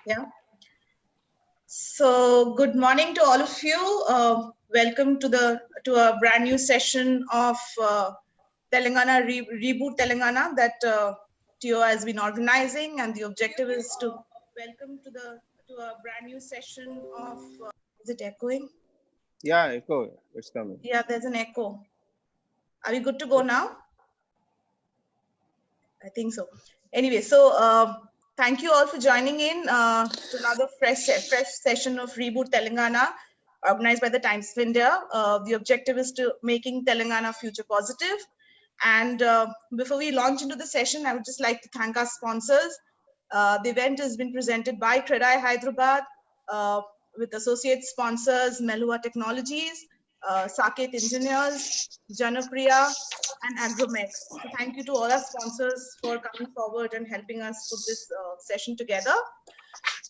Yeah. So good morning to all of you. Welcome to a brand new session of Telangana Reboot Telangana that TO has been organizing, and the objective is to welcome to a brand new session of. Is it echoing? Yeah, echo. It's coming. Yeah, there's an echo. Are we good to go now? I think so. Anyway, so thank you all for joining in to another fresh session of Reboot Telangana, organized by the Times of India. The objective is to making Telangana future positive. And before we launch into the session, I would just like to thank our sponsors. The event has been presented by CREDAI Hyderabad with associate sponsors Melua Technologies, Saket Engineers, Janapriya, and Agromex. So thank you to all our sponsors for coming forward and helping us put this session together.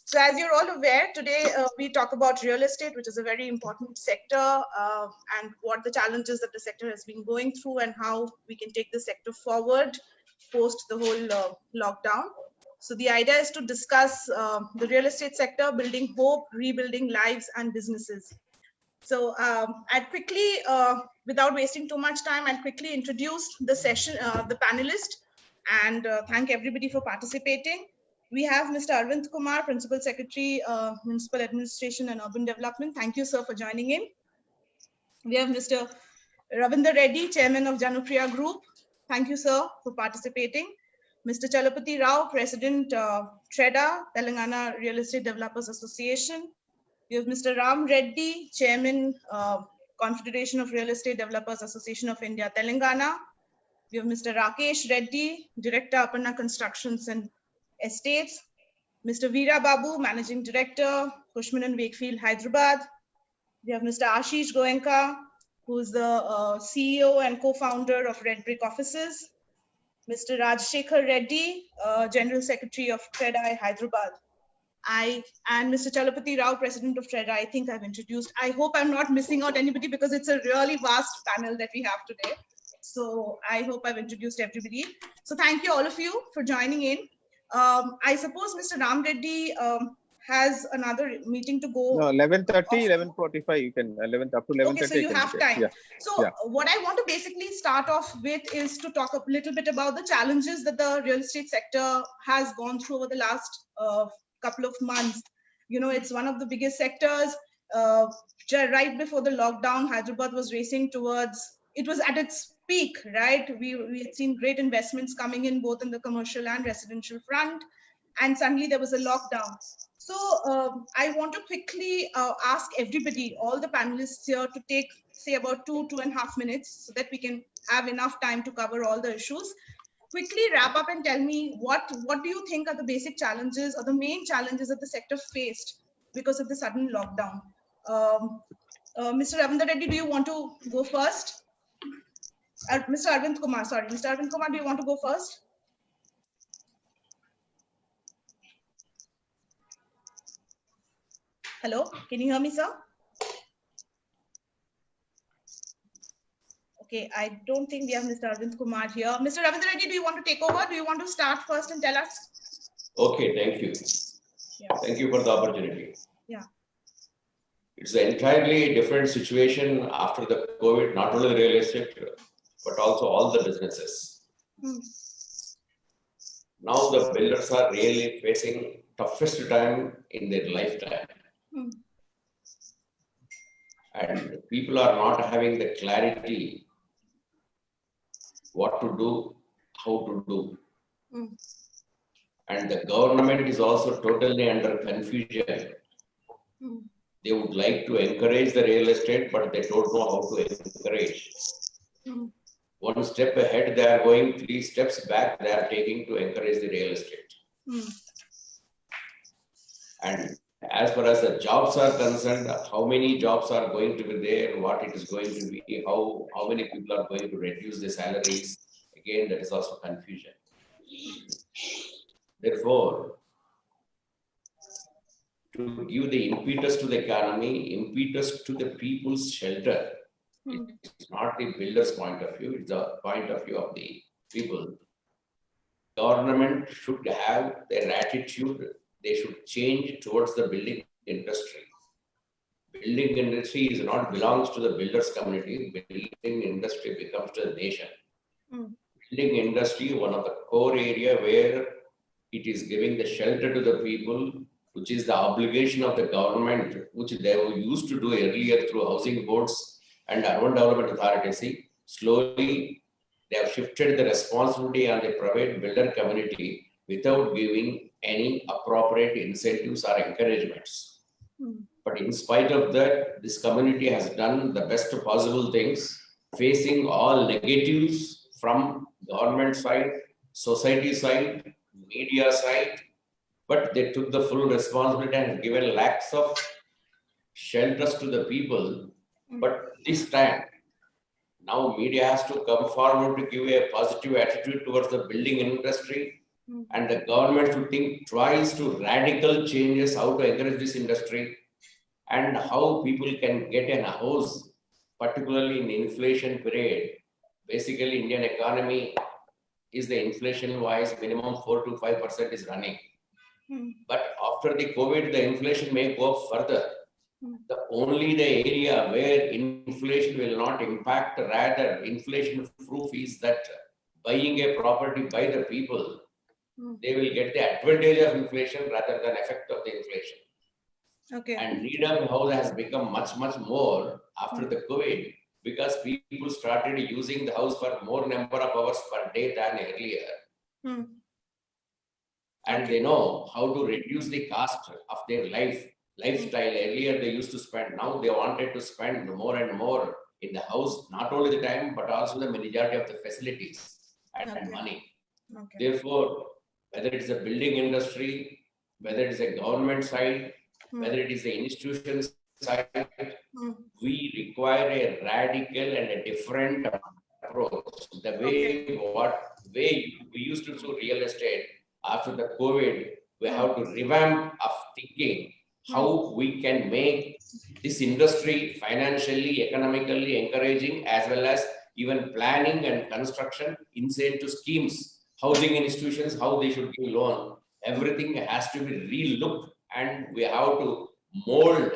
So as you're all aware, today we talk about real estate, which is a very important sector, and what the challenges that the sector has been going through and how we can take the sector forward post the whole lockdown. So the idea is to discuss the real estate sector, building hope, rebuilding lives and businesses. So I'd quickly, without wasting too much time, I'll quickly introduce the session, the panelist, and thank everybody for participating. We have Mr. Arvind Kumar, Principal Secretary, Municipal Administration and Urban Development. Thank you, sir, for joining in. We have Mr. Ravindra Reddy, Chairman of Janupriya Group. Thank you, sir, for participating. Mr. Chalapati Rao, President, TREDA, Telangana Real Estate Developers Association. We have Mr. Ram Reddy, Chairman, Confederation of Real Estate Developers Association of India, Telangana. We have Mr. Rakesh Reddy, Director, Aparna Constructions and Estates. Mr. Veera Babu, Managing Director, Cushman and Wakefield, Hyderabad. We have Mr. Ashish Goenka, who is the CEO and co-founder of Red Brick Offices. Mr. Rajshekhar Reddy, General Secretary of TREDAI, Hyderabad. And Mr. Chalapati Rao, President of TREDA, I think I've introduced. I hope I'm not missing out anybody because it's a really vast panel that we have today. So I hope I've introduced everybody. So thank you all of you for joining in. I suppose Mr. Ram Reddy has another meeting to go. No, 11:30, 11:45. You can 11 up to 11:30. Okay, so you have time. Yeah. So what I want to basically start off with is to talk a little bit about the challenges that the real estate sector has gone through over the last couple of months. You know, it's one of the biggest sectors. Right before the lockdown, Hyderabad was racing towards, it was at its peak, right? We had seen great investments coming in both in the commercial and residential front, and suddenly there was a lockdown. So I want to quickly ask everybody, all the panelists here, to take, say, about 2.5 minutes so that we can have enough time to cover all the issues. Quickly wrap up and tell me what do you think are the basic challenges or the main challenges that the sector faced because of the sudden lockdown. Mr. Ravindra Reddy, do you want to go first? Mr. Arvind Kumar, sorry. Mr. Arvind Kumar, do you want to go first? Hello, can you hear me, sir? Okay, I don't think we have Mr. Arvind Kumar here. Mr. Ravindra Reddy, do you want to take over? Do you want to start first and tell us? Okay, thank you. Yeah. Thank you for the opportunity. Yeah. It's an entirely different situation after the COVID, not only the real estate, but also all the businesses. Now the builders are really facing toughest time in their lifetime. And people are not having the clarity what to do, how to do. And the government is also totally under confusion. They would like to encourage the real estate, but they don't know how to encourage. One step ahead, they are going, 3 steps back, they are taking to encourage the real estate. And as far as the jobs are concerned, how many jobs are going to be there, what it is going to be, how many people are going to reduce the salaries, again, that is also confusion. Therefore, to give the impetus to the economy, impetus to the people's shelter, it's not the builder's point of view, it's the point of view of the people. Government should have their attitude, they should change towards the building industry. Building industry is not belongs to the builders community. Building industry becomes to the nation. Building industry, one of the core area where it is giving the shelter to the people, which is the obligation of the government, which they were used to do earlier through housing boards and urban development authorities. See, slowly they have shifted the responsibility on the private builder community without giving any appropriate incentives or encouragements. But in spite of that, this community has done the best possible things, facing all negatives from government side, society side, media side, but they took the full responsibility and given lakhs of shelters to the people. But this time, now media has to come forward to give a positive attitude towards the building industry, and the government should think twice to radical changes, how to encourage this industry and how people can get a house, particularly in inflation period. Basically, Indian economy is the inflation wise minimum 4 to 5% is running. But after the COVID, the inflation may go up further. The only the area where inflation will not impact, rather inflation proof, is that buying a property by the people, they will get the advantage of inflation rather than effect of the inflation. Okay. And need of house has become much more after the COVID, because people started using the house for more number of hours per day than earlier. And they know how to reduce the cost of their lifestyle. Earlier they used to spend, now they wanted to spend more and more in the house, not only the time, but also the majority of the facilities and money. Therefore, whether it's a building industry, whether it's a government side, whether it is the institution side, we require a radical and a different approach. The way we used to do real estate after the COVID, we have to revamp of thinking how we can make this industry financially, economically encouraging, as well as even planning and construction, incentive schemes, housing institutions, how they should give loan. Everything has to be re-looked, and we have to mold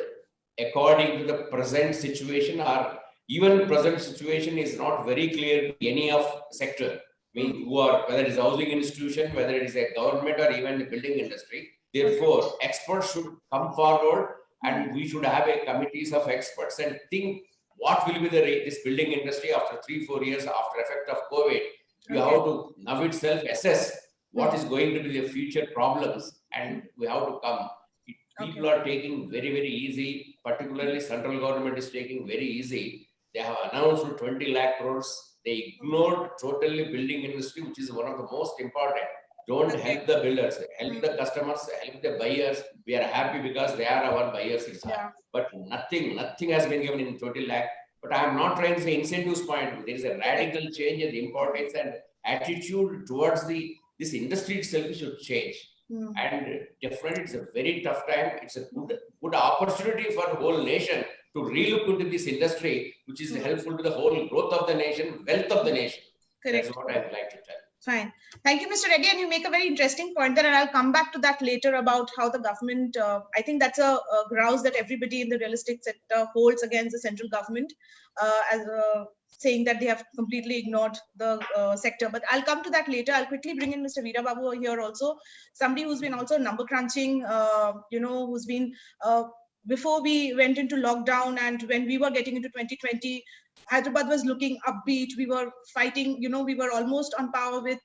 according to the present situation, or even present situation is not very clear to any of sector. I mean, whether it is a housing institution, whether it is a government or even the building industry. Therefore, experts should come forward, and we should have a committees of experts and think what will be this building industry after 3-4 years after effect of COVID. We have to now itself assess what is going to be the future problems, and we have to come. People are taking very easy, particularly central government is taking very easy. They have announced 20 lakh crores. They ignored totally building industry, which is one of the most important. Don't help the builders, help the customers, help the buyers. We are happy because they are our buyers. But nothing has been given in 20 lakh. But I am not trying to say incentives point. There is a radical change in the importance and attitude towards this industry itself should change. And definitely it's a very tough time. It's a good opportunity for the whole nation to relook into this industry, which is helpful to the whole growth of the nation, wealth of the nation. Correct. That's what I'd like to tell. Fine. Thank you, Mr. Reddy. And you make a very interesting point there, and I'll come back to that later about how the government, I think that's a grouse that everybody in the real estate sector holds against the central government, saying that they have completely ignored the sector. But I'll come to that later. I'll quickly bring in Mr. Veera Babu here also, somebody who's been also number crunching, who's been, before we went into lockdown and when we were getting into 2020, Hyderabad was looking upbeat. We were fighting, we were almost on par with,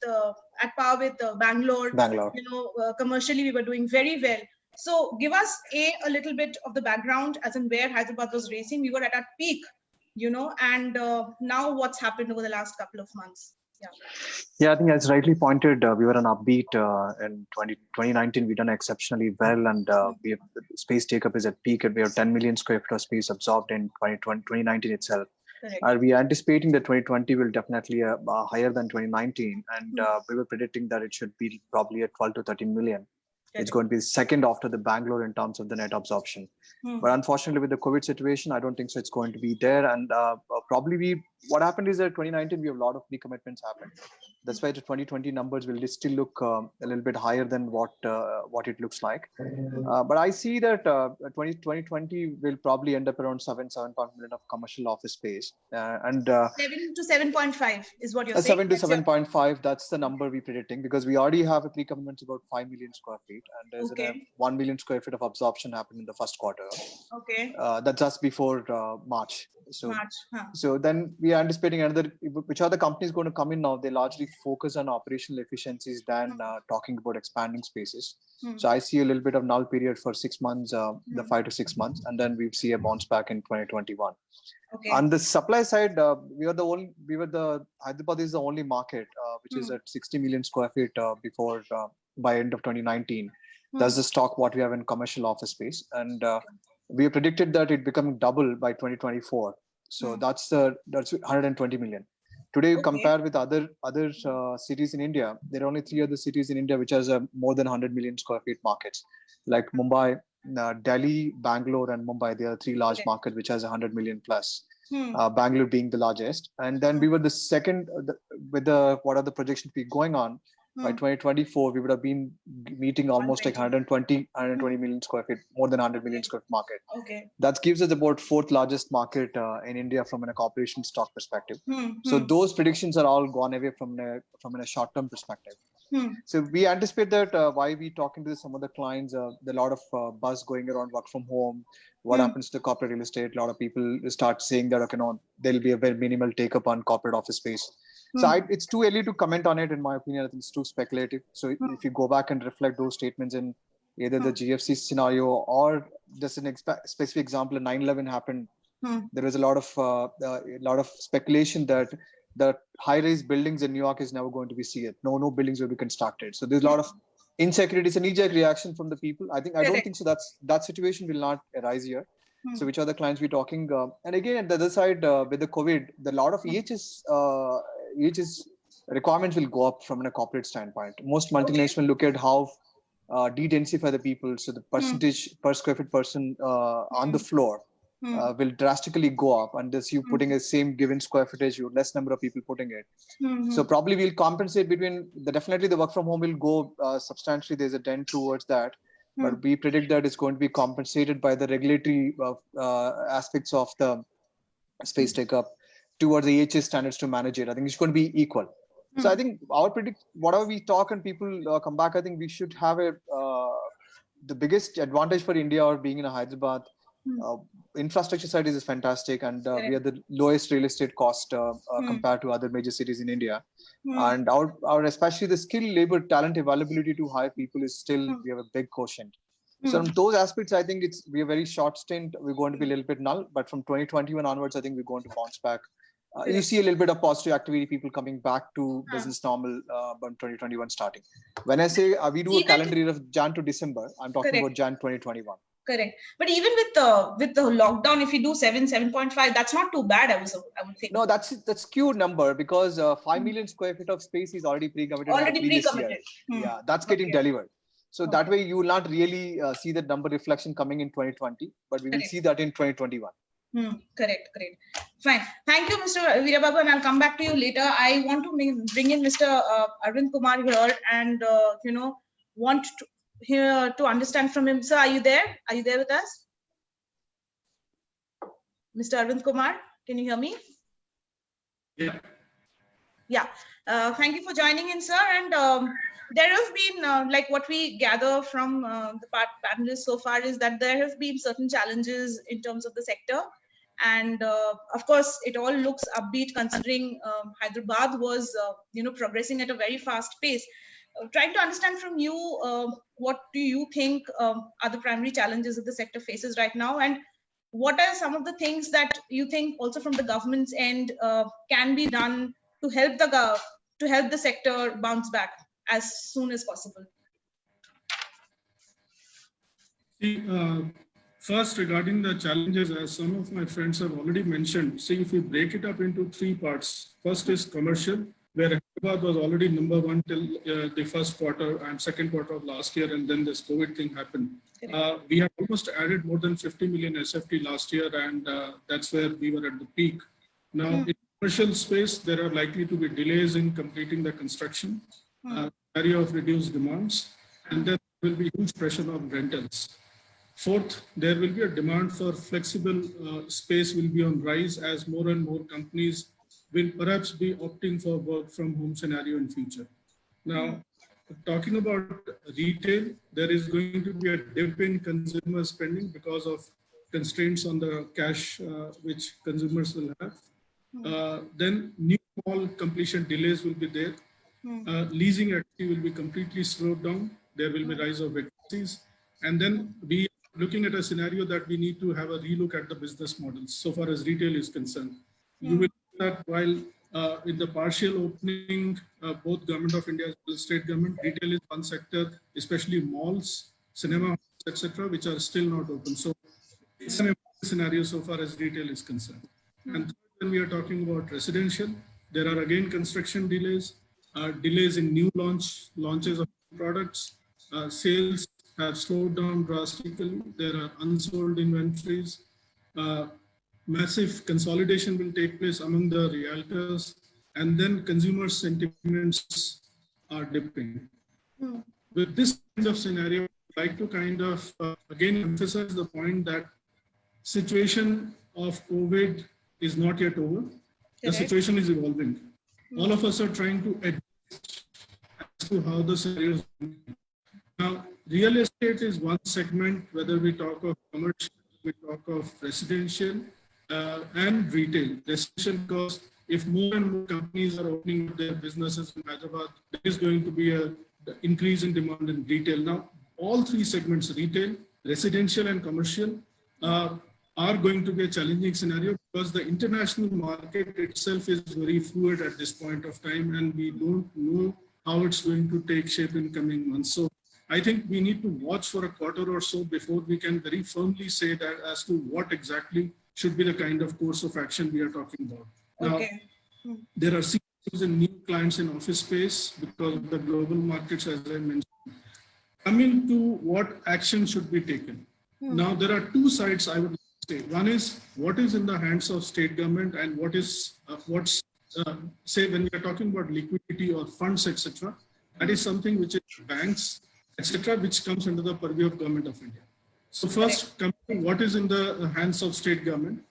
at par with Bangalore. Commercially, we were doing very well. So give us a little bit of the background as in where Hyderabad was racing. We were at our peak, and now what's happened over the last couple of months. Yeah, I think as rightly pointed, we were on upbeat in 2019. We've done exceptionally well, and we have, space take-up is at peak, and we have 10 million square feet of space absorbed in 2019 itself. We are anticipating that 2020 will definitely higher than 2019, and we were predicting that it should be probably at 12 to 13 million. It's going to be second after the Bangalore in terms of the net absorption. But unfortunately, with the COVID situation, I don't think so it's going to be there. And probably what happened is that 2019, we have a lot of decommitments happened. That's why the 2020 numbers will still look a little bit higher than what it looks like. But I see that 2020 will probably end up around 7.5 million of commercial office space. 7 to 7.5 is what you're saying. 7 to 7.5, that's the number we're predicting, because we already have a pre-commitments about 5 million square feet, and there's a 1 million square feet of absorption happened in the first quarter. Okay. That's just before March. So then we are anticipating another, which are the companies going to come in now? They largely focus on operational efficiencies than talking about expanding spaces. So I see a little bit of null period for 6 months, the 5 to 6 months, and then we see a bounce back in 2021. Okay. On the supply side, Hyderabad is the only market which is at 60 million square feet before by end of 2019. That's the stock what we have in commercial office space, and we have predicted that it becoming double by 2024. So that's 120 million. Today, you compare with other cities in India, there are only 3 other cities in India which has more than 100 million square feet markets, like Mumbai, Delhi, Bangalore, and Mumbai. There are 3 large markets which has 100 million plus. Bangalore being the largest, and then we were the second what are the projections be going on. By 2024, we would have been meeting almost like 120 million square feet, more than 100 million square feet market. Okay. That gives us about 4th largest market in India from a corporation stock perspective. So those predictions are all gone away from a short-term perspective. So we anticipate that why we talking to some of the clients, there are a lot of buzz going around work from home. What happens to corporate real estate? A lot of people start saying that, okay, no, there'll be a very minimal take up on corporate office space. So it's too early to comment on it, in my opinion. I think it's too speculative. So if you go back and reflect those statements in either the GFC scenario or just an specific example, 9/11 happened. There was a lot of speculation that the high-rise buildings in New York is never going to be seen. No buildings will be constructed. So there's a lot of insecurity. It's a knee-jerk reaction from the people. I don't think so. That situation will not arise here. So which are the clients we're talking? And again, at the other side, with the COVID, a lot of EHS requirements will go up from a corporate standpoint. Most multinational look at how de-densify the people. So the percentage per square feet person on the floor will drastically go up, unless you putting a same given square footage, you less number of people putting it. So probably we'll compensate between definitely the work from home will go substantially. There's a dent towards that. But we predict that it's going to be compensated by the regulatory aspects of the space take up towards the EHS standards to manage it. I think it's going to be equal. So I think whatever we talk and people come back, I think we should have the biggest advantage for India or being in a Hyderabad. Infrastructure side is fantastic, and we are the lowest real estate cost compared to other major cities in India. And our especially the skilled labor talent availability to hire people is still, we have a big quotient. So on those aspects, I think we are very short stint. We're going to be a little bit null, but from 2021 onwards, I think we're going to bounce back. You see a little bit of positive activity, people coming back to business normal from 2021 starting. When I say we do a calendar year of Jan to December, I'm talking about Jan 2021. Correct. But even with the lockdown, if you do 7.5, that's not too bad, I would think. No, that's skewed number, because 5 million square feet of space is already pre-committed. Yeah, that's getting delivered. So that way you will not really see that number reflection coming in 2020, but we will see that in 2021. Correct. Fine. Thank you, Mr. Veerababu, and I'll come back to you later. I want to bring in Mr. Arvind Kumar here, and want to understand from him. Sir, are you there? Are you there with us? Mr. Arvind Kumar, can you hear me? Yeah. Thank you for joining in, sir. And there have been, like what we gather from the panelists so far, is that there have been certain challenges in terms of the sector. And of course, it all looks upbeat considering Hyderabad was, progressing at a very fast pace. Trying to understand from you, what do you think are the primary challenges that the sector faces right now? And what are some of the things that you think also from the government's end can be done to help the sector bounce back as soon as possible? First, regarding the challenges, as some of my friends have already mentioned, if we break it up into 3 parts. First is commercial, where Hyderabad was already number 1 till the first quarter and second quarter of last year, and then this COVID thing happened. We have almost added more than 50 million SFT last year, and that's where we were at the peak. Now, in commercial space, there are likely to be delays in completing the construction, area of reduced demands, and then there will be huge pressure on rentals. Fourth, there will be a demand for flexible space will be on rise as more and more companies will perhaps be opting for work from home scenario in future. Now, talking about retail, there is going to be a dip in consumer spending because of constraints on the cash which consumers will have. Then new mall completion delays will be there. Leasing activity will be completely slowed down. There will be rise of vacancies. And then we are looking at a scenario that we need to have a relook at the business models so far as retail is concerned. You will see that while in the partial opening, both Government of India as well as state government, retail is one sector, especially malls, cinema, etc., which are still not open. So it's an important scenario so far as retail is concerned. And when we are talking about residential, there are again construction delays, delays in new launches of products, sales have slowed down drastically. There are unsold inventories. Massive consolidation will take place among the realtors, and then consumer sentiments are dipping. With this kind of scenario, I'd like to kind of again emphasize the point that situation of COVID is not yet over. The situation is evolving. All of us are trying to adjust as to how the scenario is going. Now, real estate is one segment, whether we talk of commercial, we talk of residential, and retail. Residential, because if more and more companies are opening up their businesses in Hyderabad, there is going to be an increase in demand in retail. Now, all three segments, retail, residential, and commercial, are going to be a challenging scenario because the international market itself is very fluid at this point of time, and we don't know how it's going to take shape in coming months. So I think we need to watch for a quarter or so before we can very firmly say that as to what exactly should be the kind of course of action we are talking about. Now, there are CEOs and new clients in office space because of the global markets, as I mentioned. Coming to what action should be taken. Now, there are two sides I would say. One is what is in the hands of state government and what is, say when we are talking about liquidity or funds, etc. That is something which is banks, etc., which comes under the purview of Government of India. So first, coming to what is in the hands of state government.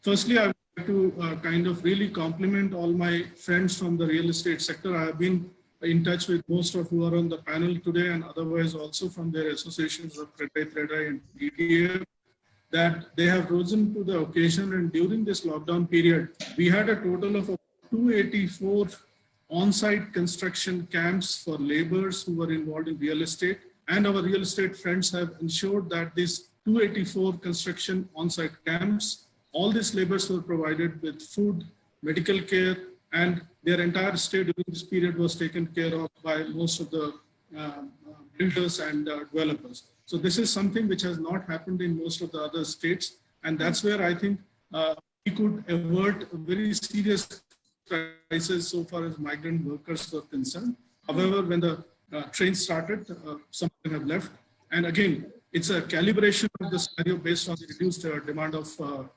Firstly, I would like to kind of really compliment all my friends from the real estate sector. I have been in touch with most of who are on the panel today and otherwise also from their associations of TREDAI and DDA, that they have risen to the occasion. And during this lockdown period, we had a total of 284 on-site construction camps for laborers who were involved in real estate. And our real estate friends have ensured that these 284 construction on-site camps, all these laborers were provided with food, medical care, and their entire stay during this period was taken care of by most of the builders and developers. So this is something which has not happened in most of the other states. And that's where I think we could avert a very serious crisis so far as migrant workers were concerned. However, when the train started, some of them have left. And again, it's a calibration of the scenario based on the reduced demand of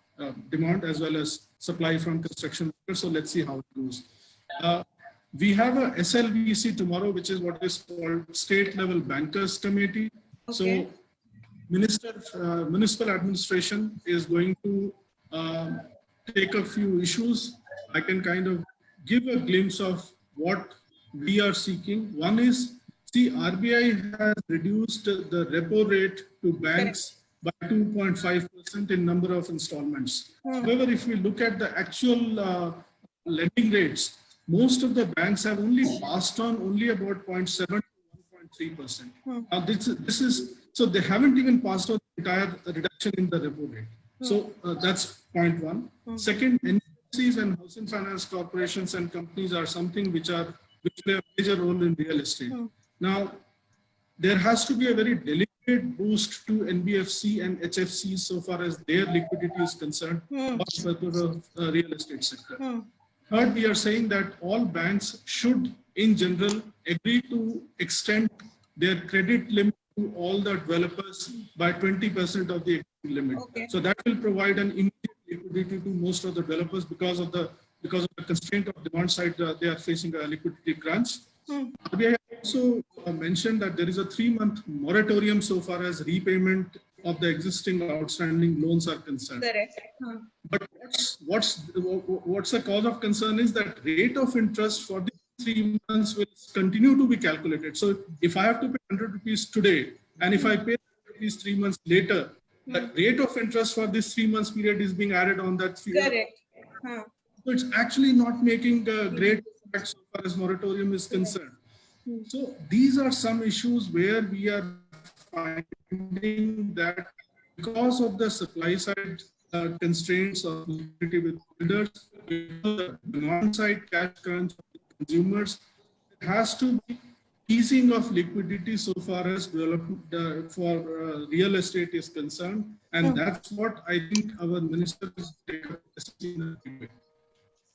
demand as well as supply from construction workers. So let's see how it goes. We have a SLBC tomorrow, which is what is called State Level Bankers Committee. Okay. So Municipal Administration is going to take a few issues. I can kind of give a glimpse of what we are seeking. One is, see, RBI has reduced the repo rate to banks by 2.5% in number of installments. However, if we look at the actual lending rates, most of the banks have only passed on only about 0.7 to 1.3%. This is, so they haven't even passed on the entire reduction in the repo rate. So that's point one. Second, NBFCs and housing finance corporations and companies are something which play a major role in real estate. Now, there has to be a very deliberate boost to NBFC and HFCs so far as their liquidity is concerned for the real estate sector. Third, we are saying that all banks should, in general, agree to extend their credit limit to all the developers by 20% of the equity limit. So that will provide an immediate liquidity to most of the developers because of the because of the constraint of demand side, they are facing a liquidity crunch. RBI also mentioned that there is a 3-month moratorium so far as repayment of the existing outstanding loans are concerned. Correct. But what's the cause of concern is that rate of interest for the 3 months will continue to be calculated. So if I have to pay 100 rupees today, and if I pay rupees 3 months later, the rate of interest for this 3 months period is being added on that. Correct. So it's actually not making a great impact so far as moratorium is concerned. So these are some issues where we are finding that because of the supply side constraints of liquidity with builders, the demand side cash crunch of the consumers, it has to be easing of liquidity so far as development for real estate is concerned. And that's what I think our minister is taking.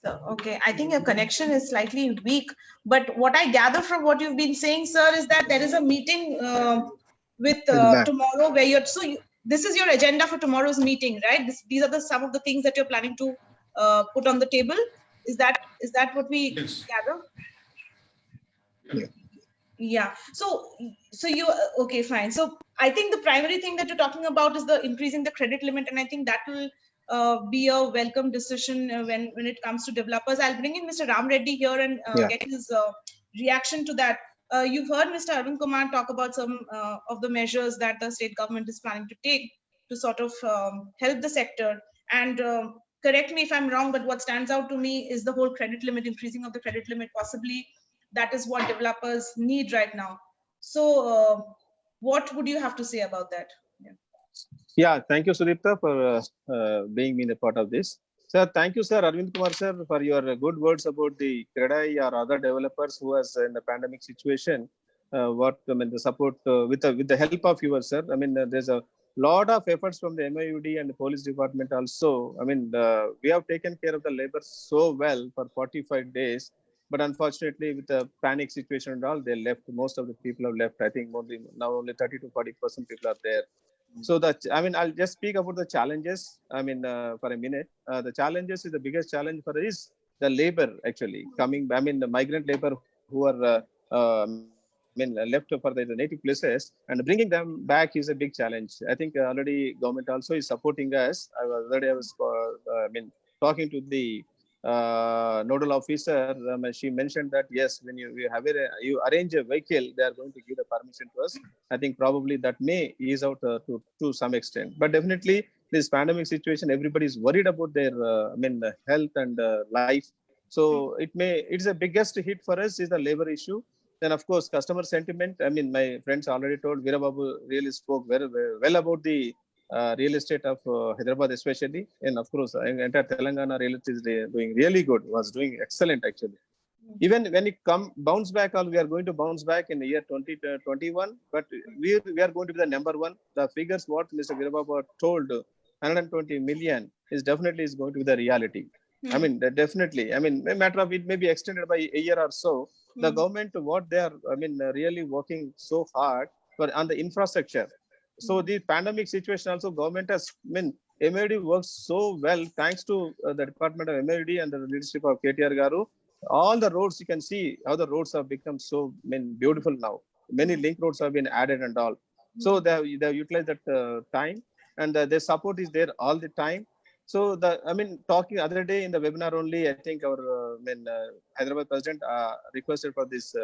So, okay, I think your connection is slightly weak, but what I gather from what you've been saying, sir, is that there is a meeting with tomorrow where you're, this is your agenda for tomorrow's meeting, right? These are some of the things that you're planning to put on the table. Is that what we gather? Yeah. Yeah. So you, okay, fine. So I think the primary thing that you're talking about is the increasing the credit limit. And I think that will be a welcome decision when it comes to developers. I'll bring in Mr. Ram Reddy here and get his reaction to that. You've heard Mr. Arvind Kumar talk about some of the measures that the state government is planning to take to sort of help the sector. And correct me if I'm wrong, but what stands out to me is the whole credit limit, increasing of the credit limit. Possibly that is what developers need right now. So what would you have to say about that? Yeah, thank you, Sudipta, for being a part of this. Sir, thank you, sir, Arvind Kumar, sir, for your good words about the CREDAI or other developers who was in the pandemic situation. The support with the help of yours, sir. I mean, there's a lot of efforts from the MIUD and the police department also. I mean, we have taken care of the labor so well for 45 days. But unfortunately, with the panic situation and all, they left. Most of the people have left. I think now only 30 to 40% people are there. So I'll just speak about the challenges. For a minute, the challenges is the biggest challenge for is the labor actually coming. The migrant labor who are left for their native places and bringing them back is a big challenge. I think already government also is supporting us. I was talking to the nodal officer. She mentioned that yes, when you arrange a vehicle, they are going to give the permission to us. I think probably that may ease out to some extent. But definitely this pandemic situation, everybody is worried about their health and life. So it's the biggest hit for us is the labor issue. Then of course customer sentiment. My friends already told Veerababu really spoke very, very well about the real estate of Hyderabad especially, and of course entire Telangana real estate is doing really good, was doing excellent actually. Even when it bounce back, we are going to bounce back in the year 2021, but we are going to be the number one. The figures what Mr. Veerababu told, 120 million is definitely is going to be the reality. Definitely. A matter of it may be extended by a year or so. The government, what they are, really working so hard on the infrastructure. So the pandemic situation also government has, MID works so well thanks to the Department of MID and the leadership of KTR Garu. All the roads, you can see how the roads have become so beautiful now. Many link roads have been added and all. So they have utilized that time, and their support is there all the time. So talking other day in the webinar only, I think our Hyderabad president requested for this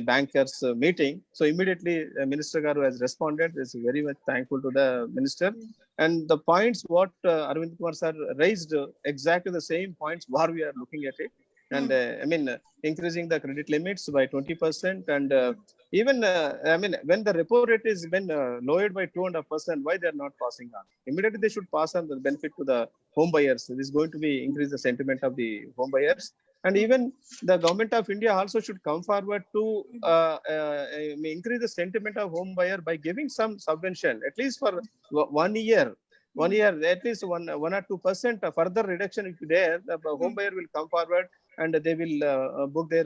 bankers meeting. So immediately Minister Garu has responded. Is very much thankful to the minister. And the points what Arvind Kumar sir raised, exactly the same points where we are looking at it. And increasing the credit limits by 20%, and even when the repo rate is been lowered by 2.5%, why they are not passing on? Immediately they should pass on the benefit to the home buyers. This is going to be increase the sentiment of the home buyers, and even the government of India also should come forward to increase the sentiment of home buyer by giving some subvention at least for 1 year. 1 year, at least 1 or 2% further reduction if there, the home buyer will come forward and they will book their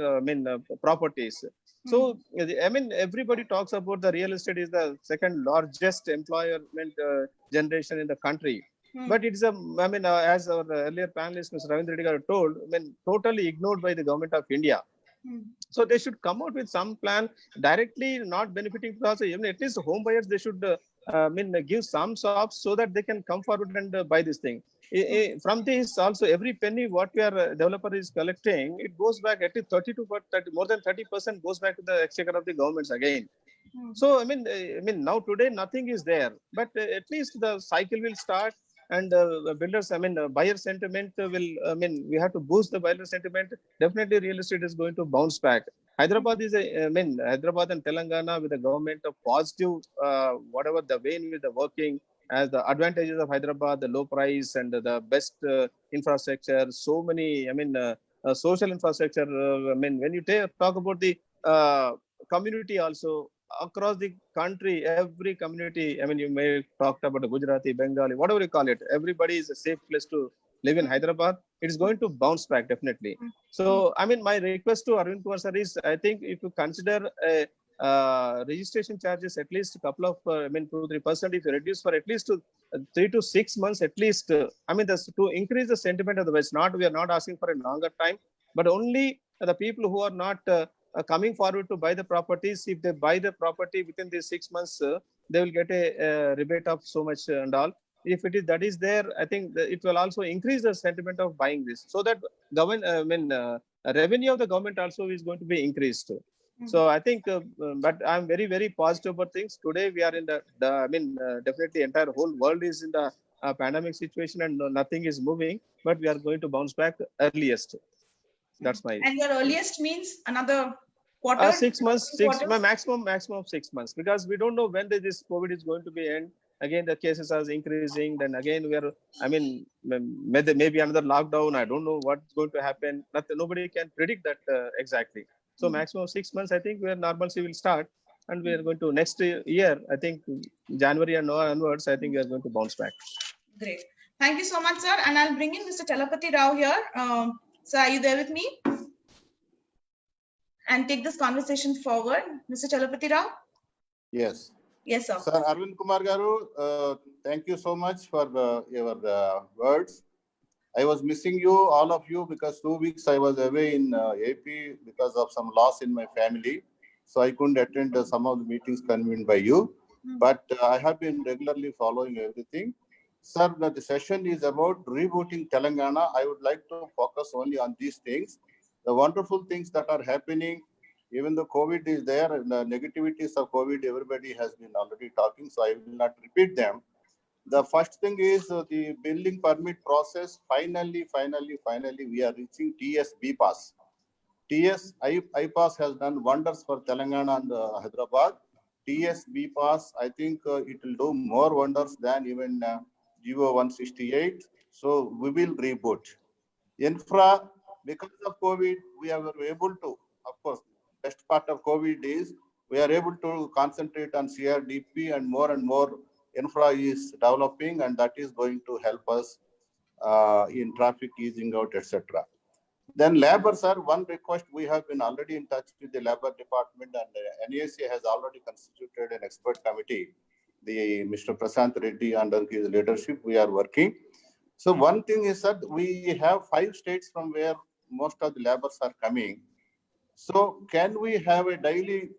properties. So everybody talks about the real estate is the second largest employment generation in the country. But it's as our earlier panelist, Mr. Ravindra Reddy garu told, totally ignored by the government of India. So they should come out with some plan directly, not benefiting also. Even at least home buyers, they should give some shops so that they can come forward and buy this thing. From this also, every penny what we are developer is collecting, it goes back at least 30 to 30, more than 30% goes back to the exchequer of the governments again. So now today nothing is there, but at least the cycle will start, and builders, buyer sentiment will. We have to boost the buyer sentiment. Definitely, real estate is going to bounce back. Hyderabad is Hyderabad and Telangana with the government of positive, whatever the way with the working, as the advantages of Hyderabad, the low price and the best infrastructure. So many, social infrastructure. When you talk about the community also, across the country, every community, you may talk about the Gujarati, Bengali, whatever you call it, everybody is a safe place to live in Hyderabad. It is going to bounce back definitely. So, my request to Arvind Kumar sir is, I think if you consider registration charges at least a couple of, 2-3%, if you reduce for at least 3 to 6 months at least, to increase the sentiment of the West. We are not asking for a longer time, but only the people who are not coming forward to buy the properties, if they buy the property within these 6 months, they will get a rebate of so much and all. If that is there, I think it will also increase the sentiment of buying this, so that revenue of the government also is going to be increased. So I think, but I'm very, very positive about things. Today we are in definitely entire whole world is in the pandemic situation and nothing is moving, but we are going to bounce back earliest. That's my. And your earliest means another quarter? 6 months, my maximum of 6 months, because we don't know when this COVID is going to be end. Again, the cases are increasing. Then again, we are, maybe another lockdown. I don't know what's going to happen. Nobody can predict that exactly. So maximum of 6 months, I think, where normalcy will start. And we are going to next year, I think January and onwards, I think we are going to bounce back. Great. Thank you so much, sir. And I'll bring in Mr. Talapati Rao here. Sir, are you there with me? And take this conversation forward. Mr. Talapati Rao? Yes. Yes, sir. Sir, Arvind Kumar Garu, thank you so much for your words. I was missing you, all of you, because 2 weeks I was away in AP because of some loss in my family. So I couldn't attend some of the meetings convened by you. But I have been regularly following everything. Sir, the session is about rebooting Telangana. I would like to focus only on these things. The wonderful things that are happening, even though COVID is there, and the negativities of COVID, everybody has been already talking, so I will not repeat them. The first thing is the building permit process. Finally, we are reaching TS BPAS. TS IPAS has done wonders for Telangana and Hyderabad. TS BPAS, I think it will do more wonders than even GO 168. So we will reboot. Infra, because of COVID, we are able to, of course, best part of COVID is we are able to concentrate on CRDP, and more infra is developing, and that is going to help us in traffic easing out, etc. Then labor, sir, one request, we have been already in touch with the labor department, and NAC has already constituted an expert committee. The Mr. Prashant Reddy, under his leadership, we are working. So one thing is that we have 5 states from where most of the labors are coming. So can we have a daily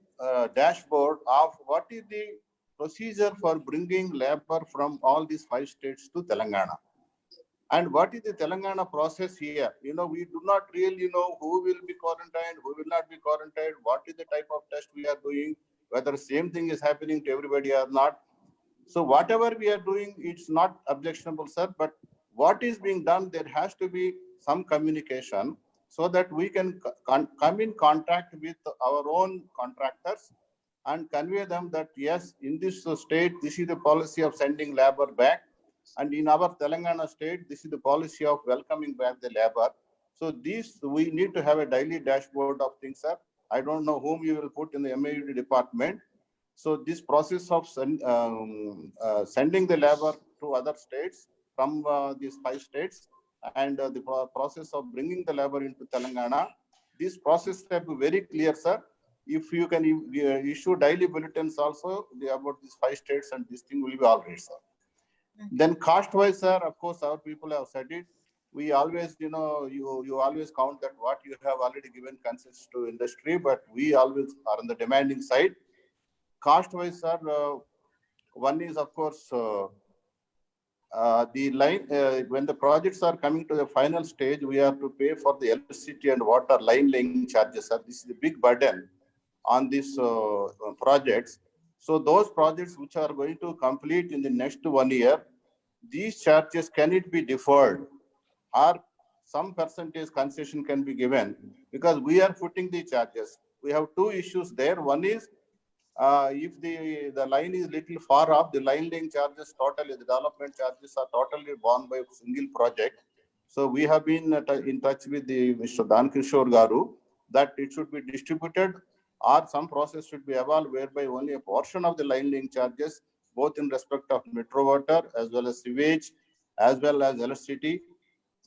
dashboard of what is the procedure for bringing labor from all these 5 states to Telangana? And what is the Telangana process here? We do not really know who will be quarantined, who will not be quarantined, what is the type of test we are doing, whether same thing is happening to everybody or not. So whatever we are doing, it's not objectionable, sir, but what is being done, there has to be some communication so that we can come in contact with our own contractors and convey them that, yes, in this state, this is the policy of sending labor back. And in our Telangana state, this is the policy of welcoming back the labor. So we need to have a daily dashboard of things, sir. I don't know whom you will put in the MAUD department. So this process of sending the labor to other states from these 5 states, and the process of bringing the labor into Telangana, this process have to be very clear, sir. If you can issue daily bulletins also about these 5 states, and this thing will be all right, sir. Then cost-wise, sir, of course, our people have said it. We always, you always count that what you have already given consensus to industry, but we always are on the demanding side. Cost-wise, sir, one is, of course, the line, when the projects are coming to the final stage, we have to pay for the electricity and water line laying charges, sir. This is a big burden on these projects. So those projects which are going to complete in the next 1 year, these charges, can it be deferred, or some percentage concession can be given, because we are footing the charges. We have two issues there. One is, if the line is little far off, the line laying charges totally, the development charges are totally borne by a single project. So we have been in touch with the Mr. Dan Kishore Garu that it should be distributed, or some process should be evolved whereby only a portion of the line laying charges, both in respect of metro water as well as sewage, as well as electricity,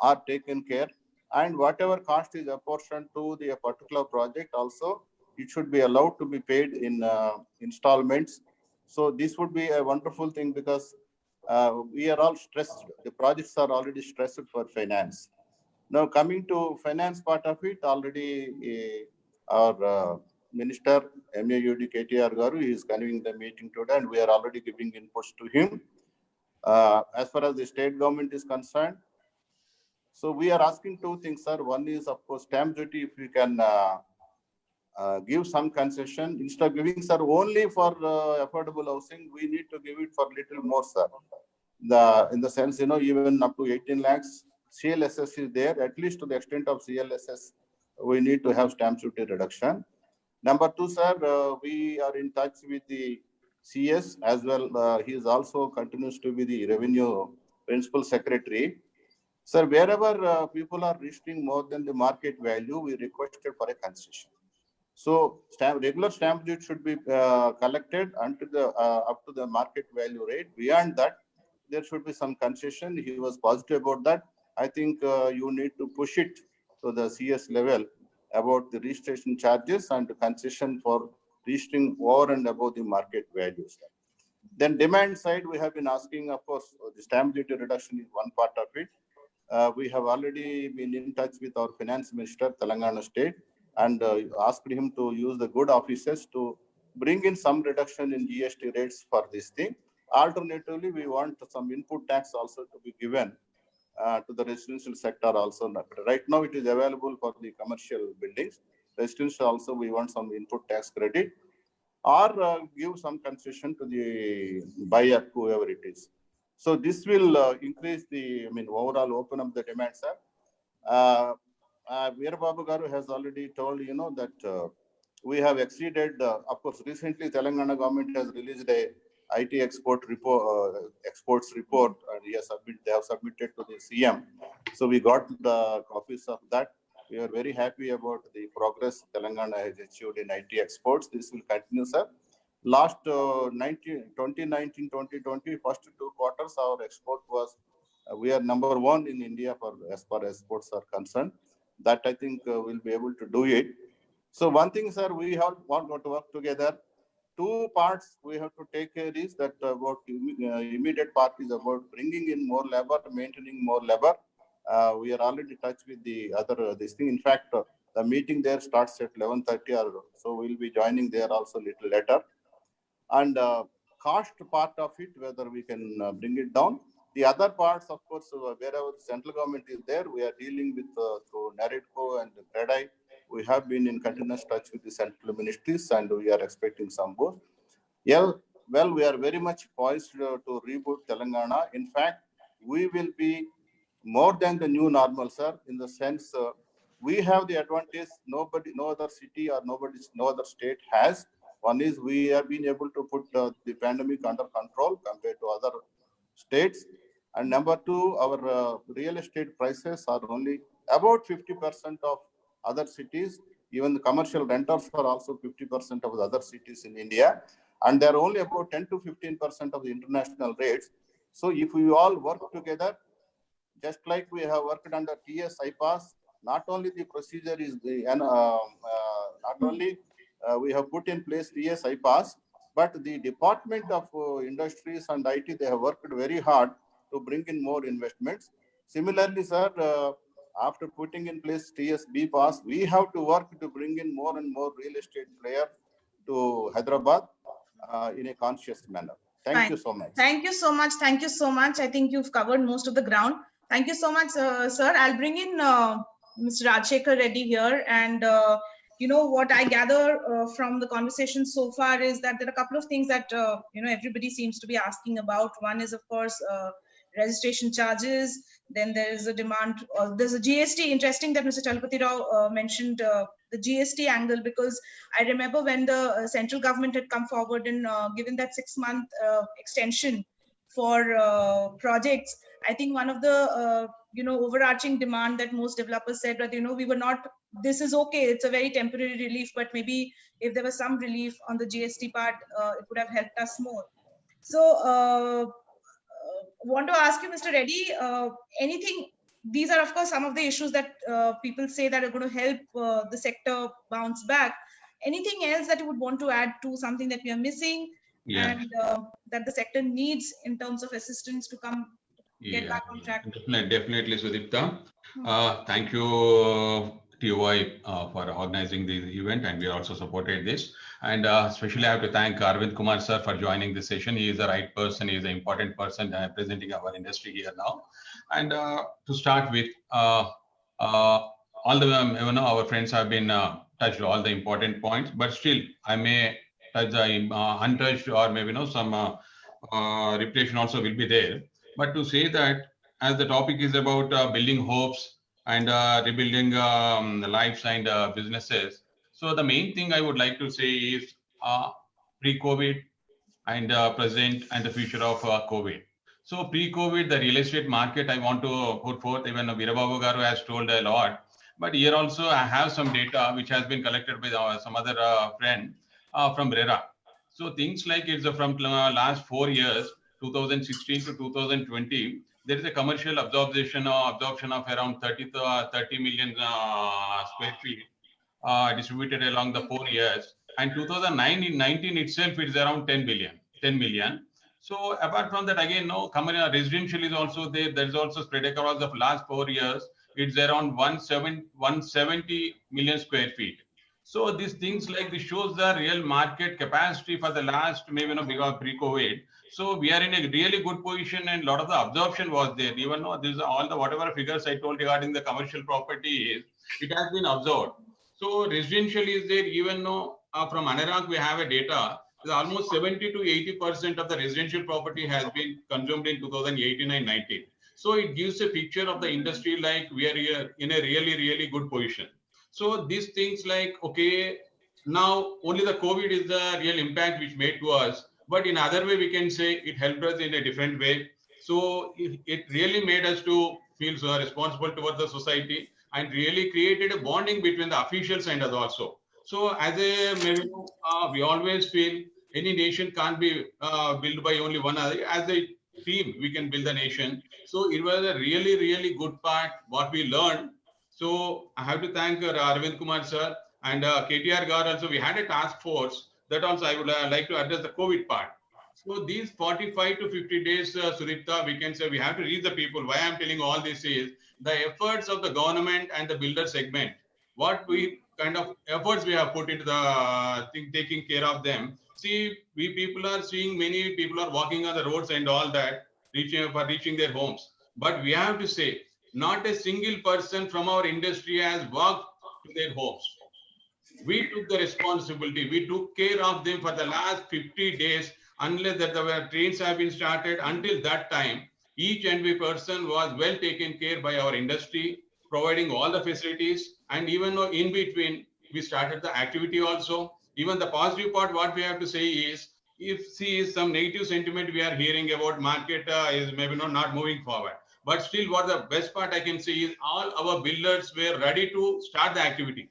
are taken care. And whatever cost is apportioned to the particular project also, it should be allowed to be paid in installments. So this would be a wonderful thing, because we are all stressed. The projects are already stressed for finance. Now coming to finance part of it, already our Minister MAUD KTR Garu is convening the meeting today, and we are already giving inputs to him. As far as the state government is concerned, so we are asking two things, sir. One is, of course, stamp duty, if we can give some concession. Instead of giving, sir, only for affordable housing, we need to give it for little more, sir. In the sense, even up to 18 lakhs, CLSS is there, at least to the extent of CLSS, we need to have stamp duty reduction. Number two, sir, we are in touch with the CS as well. He is also continues to be the revenue principal secretary. Sir, wherever people are registering more than the market value, we requested for a concession. So regular stamp duty should be collected until up to the market value rate. Beyond that, there should be some concession. He was positive about that. I think you need to push it to the CS level about the registration charges and the concession for registering over and above the market values. Then demand side, we have been asking, of course, the stamp duty reduction is one part of it. We have already been in touch with our finance minister, Telangana state, and asked him to use the good offices to bring in some reduction in GST rates for this thing. Alternatively, we want some input tax also to be given to the residential sector also. Right now, it is available for the commercial buildings. Residential also, we want some input tax credit, or give some concession to the buyer, whoever it is. So this will increase the, overall open up the demand, sir. Veera Babu Garu has already told, that we have exceeded, of course, recently Telangana government has released a IT export report, exports report, and they have submitted to the CM. So we got the copies of that. We are very happy about the progress Telangana has achieved in IT exports. This will continue, sir. Last 2019, 2020, first 2 quarters, our export was, we are number 1 in India as far as exports are concerned. That I think we'll be able to do it. So one thing, sir, we have want to work together. 2 parts we have to take care is that about immediate part is about bringing in more labor, maintaining more labor. We are already in touch with the other this thing. In fact, the meeting there starts at 11:30, or so we'll be joining there also a little later. And cost part of it, whether we can bring it down. The other parts, of course, wherever the central government is there, we are dealing with through NAREDCO and CREDAI. We have been in continuous touch with the central ministries, and we are expecting some more. Yeah, well, we are very much poised to reboot Telangana. In fact, we will be more than the new normal, sir, in the sense we have the advantage no other city or no other state has. One is we have been able to put the pandemic under control compared to other states. And number 2, our real estate prices are only about 50% of other cities. Even the commercial renters are also 50% of the other cities in India. And they're only about 10 to 15% of the international rates. So if we all work together, just like we have worked under TS IPAS, not only the procedure is the, not only we have put in place TS IPAS, But the Department of Industries and IT, they have worked very hard to bring in more investments. Similarly, sir, after putting in place TSB pass, we have to work to bring in more and more real estate players to Hyderabad in a conscious manner. Thank you so much. Thank you so much. Thank you so much. I think you've covered most of the ground. Thank you so much, sir. I'll bring in Mr. Rajshekhar Reddy here. And, you know, what I gather from the conversation so far is that there are a couple of things that, you know, everybody seems to be asking about. One is, of course, registration charges. Then there is a demand, there's a GST. Interesting that Mr. Chalapati Rao mentioned the GST angle, because I remember when the central government had come forward and given that 6-month extension for projects. I think one of the you know, overarching demand that most developers said that, you know, we were not, this is okay, it's a very temporary relief, but maybe if there was some relief on the GST part, it would have helped us more. So want to ask you, Mr. Reddy, anything, these are of course some of the issues that people say that are going to help the sector bounce back. Anything else that you would want to add to, something that we are missing and that the sector needs in terms of assistance to come get back on track? Definitely, Sudipta. Thank you, TOI, for organizing this event, and we also supported this. And especially I have to thank Arvind Kumar sir for joining this session. He is the right person, he is an important person representing our industry here now. And to start with, all the, you know, our friends have been touched all the important points, but still I may touch the untouched, or maybe, you know, some repetition also will be there. But to say that, as the topic is about building hopes and rebuilding lives and businesses, so the main thing I would like to say is pre-COVID and present and the future of COVID. So pre-COVID, the real estate market, I want to put forth, even Veerababu Garu has told a lot, but here also I have some data which has been collected by some other friend from RERA. So things like it's from last 4 years, 2016 to 2020, there is a commercial absorption of around 30 million square feet distributed along the 4 years. And 2019 itself, it is around 10 million. So apart from that, again, no, residential is also there. There is also spread across the last 4 years. It's around 170 million square feet. So these things like this shows the real market capacity for the last, maybe, you know, because pre-COVID. So we are in a really good position, and a lot of the absorption was there. Even though this is all the whatever figures I told regarding the commercial property is, it has been absorbed. So residential is there, even though from ANARAG we have a data, almost 70 to 80% of the residential property has been consumed in 2018 and 19. So it gives a picture of the industry like we are here in a really, really good position. So these things like, okay, now only the COVID is the real impact which made to us, but in other way we can say it helped us in a different way. So it really made us to feel so responsible towards the society, and really created a bonding between the officials and us also. So as a, maybe, we always feel any nation can't be built by only one other. As a team, we can build a nation. So it was a really, really good part what we learned. So I have to thank Arvind Kumar sir and KTR Gar also. We had a task force that also I would like to address the COVID part. So these 45 to 50 days, Sudipta, we can say we have to reach the people. Why I'm telling all this is the efforts of the government and the builder segment. What we kind of efforts we have put into the thing, taking care of them. See, we people are seeing many people are walking on the roads and all that, reaching their homes. But we have to say, not a single person from our industry has walked to their homes. We took the responsibility. We took care of them for the last 50 days, unless that the trains have been started. Until that time, each and every person was well taken care by our industry, providing all the facilities. And even though in between, we started the activity also. Even the positive part, what we have to say is, if see some negative sentiment we are hearing about market is maybe not moving forward. But still, what the best part I can say is all our builders were ready to start the activity.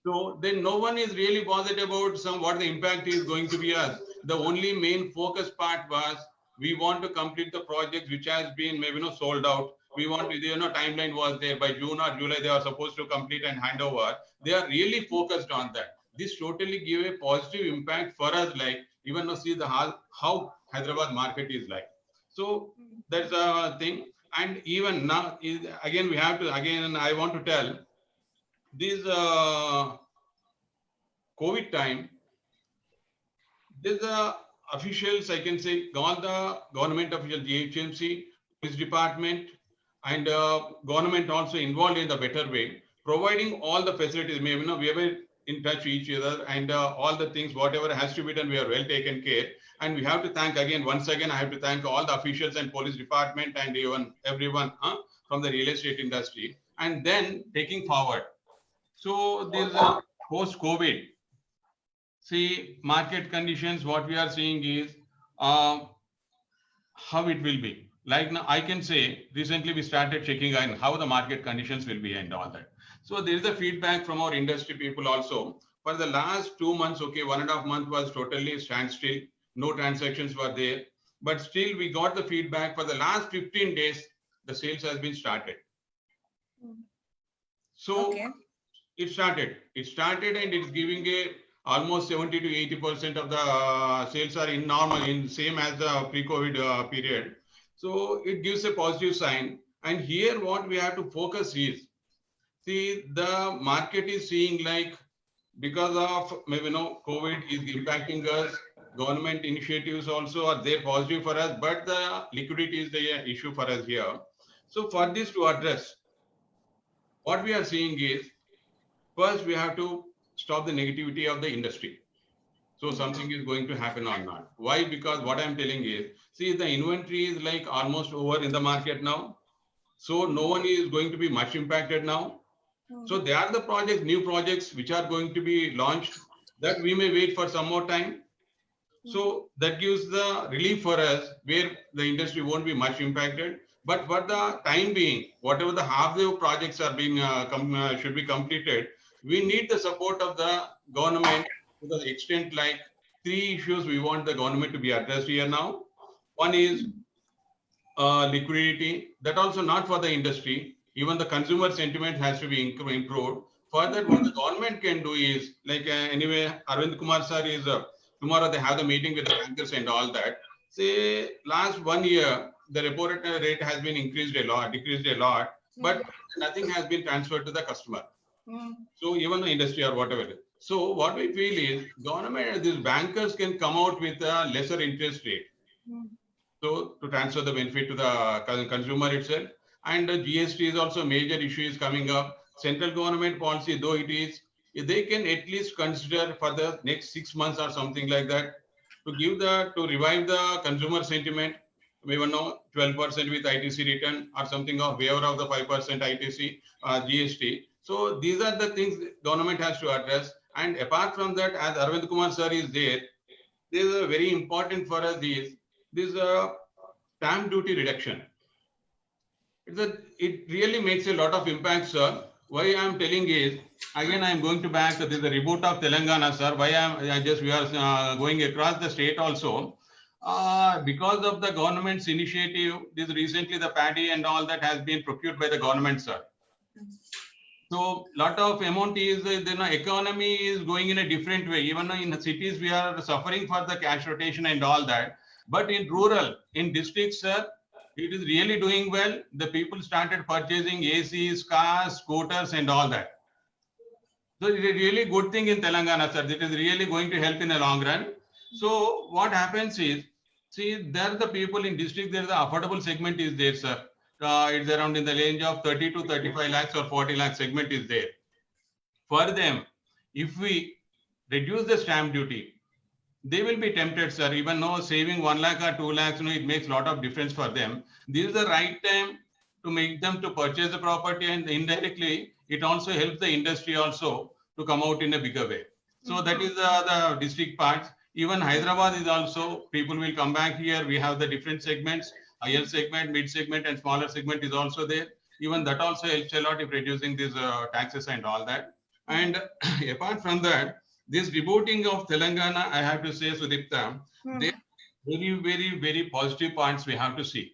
So then no one is really bothered about what the impact is going to be us. The only main focus part was we want to complete the project which has been maybe sold out. We want to, timeline was there by June or July they are supposed to complete and hand over. They are really focused on that. this totally give a positive impact for us, like even to see the how Hyderabad market is like. So that's a thing. And even now, again, we have to, again, I want to tell this COVID time, there's officials, I can say, all the government officials, GHMC, police department, and government also involved in the better way, providing all the facilities. We were in touch with each other, and all the things, whatever has to be done, we are well taken care. And we have to thank again, once again, I have to thank all the officials and police department and even everyone from the real estate industry. And then taking forward. So there's a post-COVID. See, market conditions, what we are seeing is how it will be. Like now, I can say recently we started checking on how the market conditions will be and all that. So there is a feedback from our industry people also. For the last 2 months, okay, 1.5 months was totally standstill. No transactions were there. But still we got the feedback for the last 15 days, the sales has been started. So it started and it's giving a almost 70 to 80% of the sales are in normal, in same as the pre-COVID period. So it gives a positive sign. And here what we have to focus is, see, the market is seeing like, because of maybe COVID is impacting us, government initiatives also are there positive for us, but the liquidity is the issue for us here. So for this to address, what we are seeing is, first we have to stop the negativity of the industry. So something is going to happen or not. Why? Because what I'm telling is, see, the inventory is like almost over in the market now. So no one is going to be much impacted now. So there are the projects, new projects, which are going to be launched, that we may wait for some more time. So that gives the relief for us, where the industry won't be much impacted. But for the time being, whatever the halfway projects are being should be completed, we need the support of the government to the extent like 3 issues we want the government to be addressed here now. One is liquidity, that also not for the industry, even the consumer sentiment has to be improved. Further, what the government can do is, like anyway, Arvind Kumar sir is, tomorrow they have the meeting with the bankers and all that. Say last 1 year, the repo rate has been decreased a lot, but nothing has been transferred to the customer. So even the industry or whatever. So what we feel is, government, these bankers can come out with a lesser interest rate. So to transfer the benefit to the consumer itself. And the GST is also a major issue is coming up. Central government policy, though it is, they can at least consider for the next 6 months or something like that, to revive the consumer sentiment. We will know 12% with ITC return or something of waiver of the 5% ITC GST. So these are the things government has to address. And apart from that, as Arvind Kumar sir is there, this is a very important for us is this stamp duty reduction. It really makes a lot of impact, sir. Why I am telling is, again I am going to back to the reboot of Telangana, sir. Why we are going across the state also. Because of the government's initiative, this recently the paddy and all that has been procured by the government, sir. So lot of amount is, the economy is going in a different way. Even in the cities, we are suffering for the cash rotation and all that. But in rural, in districts, sir, it is really doing well. The people started purchasing ACs, cars, scooters and all that. So it is a really good thing in Telangana, sir. It is really going to help in the long run. So what happens is, see, there the people in district, there the affordable segment is there, sir. It's around in the range of 30 to 35 lakhs or 40 lakhs segment is there. For them, if we reduce the stamp duty, they will be tempted, sir. Even though saving 1 lakh or 2 lakhs, it makes a lot of difference for them. This is the right time to make them to purchase the property, and indirectly, it also helps the industry also to come out in a bigger way. So that is the district parts. Even Hyderabad is also, people will come back here. We have the different segments, higher segment, mid segment, and smaller segment is also there. Even that also helps a lot if reducing these taxes and all that. And apart from that, this rebooting of Telangana, I have to say, Sudipta, they very, very, very positive points we have to see.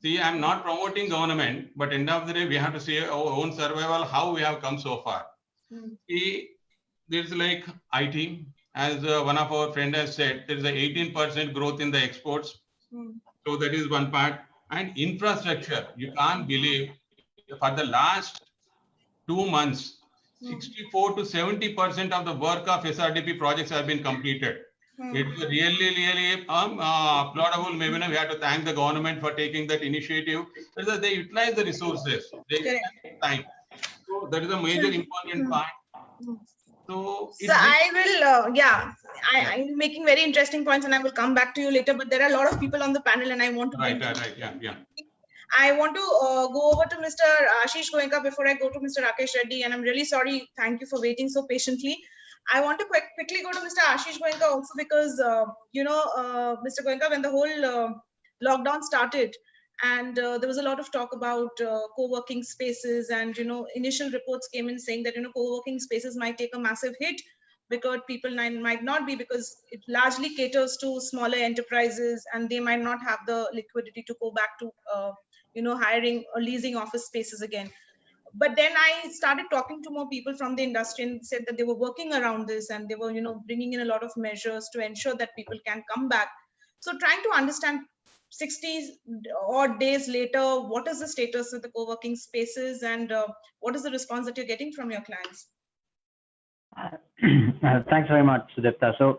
See, I'm not promoting government, but end of the day, we have to see our own survival, how we have come so far. See, there's like IT, as one of our friend has said, there is a 18% growth in the exports. So that is one part. And infrastructure, you can't believe, for the last 2 months, 64 to 70% of the work of SRDP projects have been completed. It's really applaudable. Maybe we have to thank the government for taking that initiative, because they utilize the resources. They take time. So that is a major important point. So I will, I'm making very interesting points, and I will come back to you later. But there are a lot of people on the panel, and I want to right. I want to go over to Mr. Ashish Goenka before I go to Mr. Rakesh Reddy, and I'm really sorry. Thank you for waiting so patiently. I want to quickly go to Mr. Ashish Goenka also because, Mr. Goenka, when the whole lockdown started, and there was a lot of talk about co-working spaces, and, initial reports came in saying that, co-working spaces might take a massive hit because people might not be, because it largely caters to smaller enterprises and they might not have the liquidity to go back to, hiring or leasing office spaces again. But then I started talking to more people from the industry and said that they were working around this, and they were, bringing in a lot of measures to ensure that people can come back. So trying to understand 60 odd days later, what is the status of the co-working spaces, and what is the response that you're getting from your clients? Thanks very much, Sudipta. So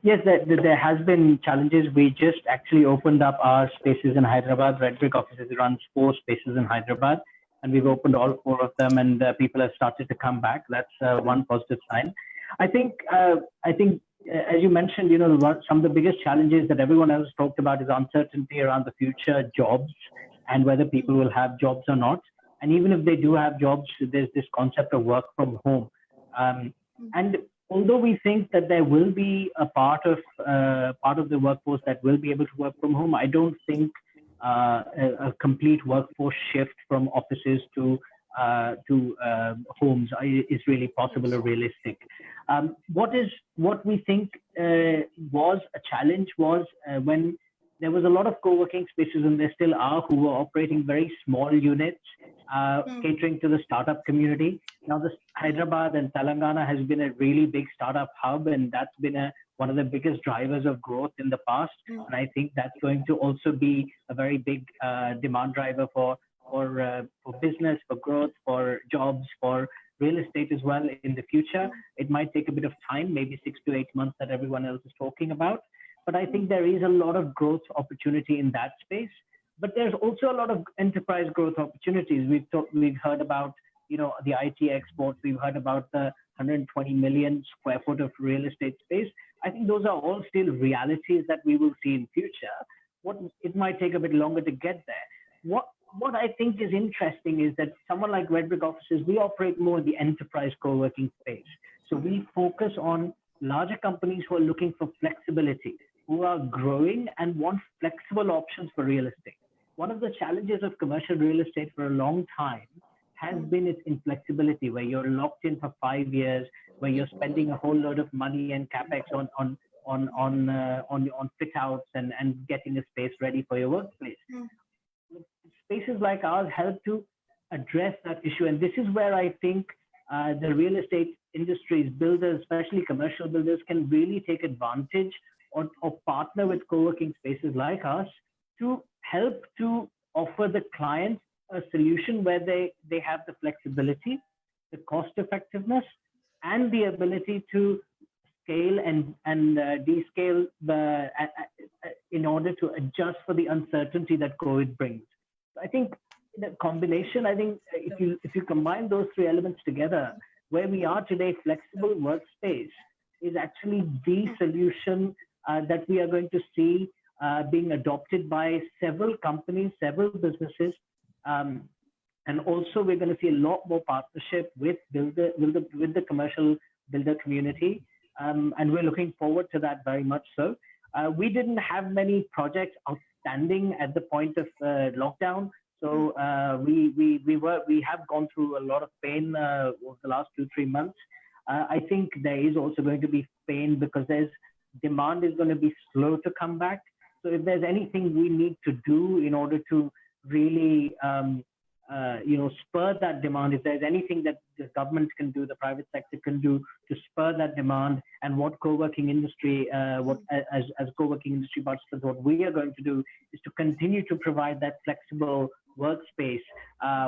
yes, there has been challenges. We just actually opened up our spaces in Hyderabad. Red Brick Offices runs 4 spaces in Hyderabad, and we've opened all 4 of them, and people have started to come back. That's one positive sign. I think as you mentioned, some of the biggest challenges that everyone else talked about is uncertainty around the future jobs and whether people will have jobs or not. And even if they do have jobs, there's this concept of work from home. And although we think that there will be a part of the workforce that will be able to work from home, I don't think a complete workforce shift from offices to homes is really possible or realistic. What we think was a challenge was when there was a lot of co-working spaces, and there still are, who were operating very small units, catering to the startup community. Now, this Hyderabad and Telangana has been a really big startup hub, and that's been one of the biggest drivers of growth in the past. And I think that's going to also be a very big demand driver for business, for growth, for jobs, for real estate as well in the future. It might take a bit of time, maybe 6 to 8 months that everyone else is talking about. But I think there is a lot of growth opportunity in that space. But there's also a lot of enterprise growth opportunities. We've heard about, the IT exports. We've heard about the 120 million square foot of real estate space. I think those are all still realities that we will see in future. It might take a bit longer to get there. What I think is interesting is that someone like Red Brick Offices, we operate more in the enterprise co-working space. So we focus on larger companies who are looking for flexibility, who are growing and want flexible options for real estate. One of the challenges of commercial real estate for a long time has been its inflexibility, where you're locked in for 5 years, where you're spending a whole load of money and capex on fit outs and getting a space ready for your workplace. Spaces like ours help to address that issue, and this is where I think the real estate industry's builders, especially commercial builders, can really take advantage or partner with co-working spaces like us to help to offer the clients a solution where they have the flexibility, the cost effectiveness, and the ability to scale and descale in order to adjust for the uncertainty that COVID brings. I think the combination, if you combine those 3 elements together, where we are today, flexible workspace is actually the solution that we are going to see being adopted by several companies, several businesses. And also we're going to see a lot more partnership with the commercial builder community. And we're looking forward to that very much so. We didn't have many projects outstanding at the point of lockdown. So we have gone through a lot of pain over the last 2-3 months. I think there is also going to be pain because demand is going to be slow to come back. So if there's anything we need to do in order to really spur that demand. If there's anything that the government can do, the private sector can do to spur that demand, and what co-working industry, as co-working industry participants, what we are going to do is to continue to provide that flexible workspace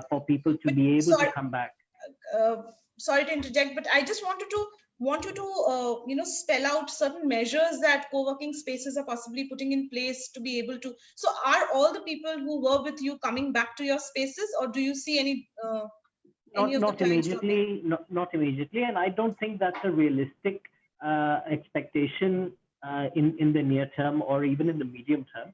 for people to be able to come back. Sorry to interject, but I just want you to spell out certain measures that co-working spaces are possibly putting in place to be able to. So are all the people who were with you coming back to your spaces, or do you see any not immediately, not immediately, and I don't think that's a realistic expectation in the near term or even in the medium term.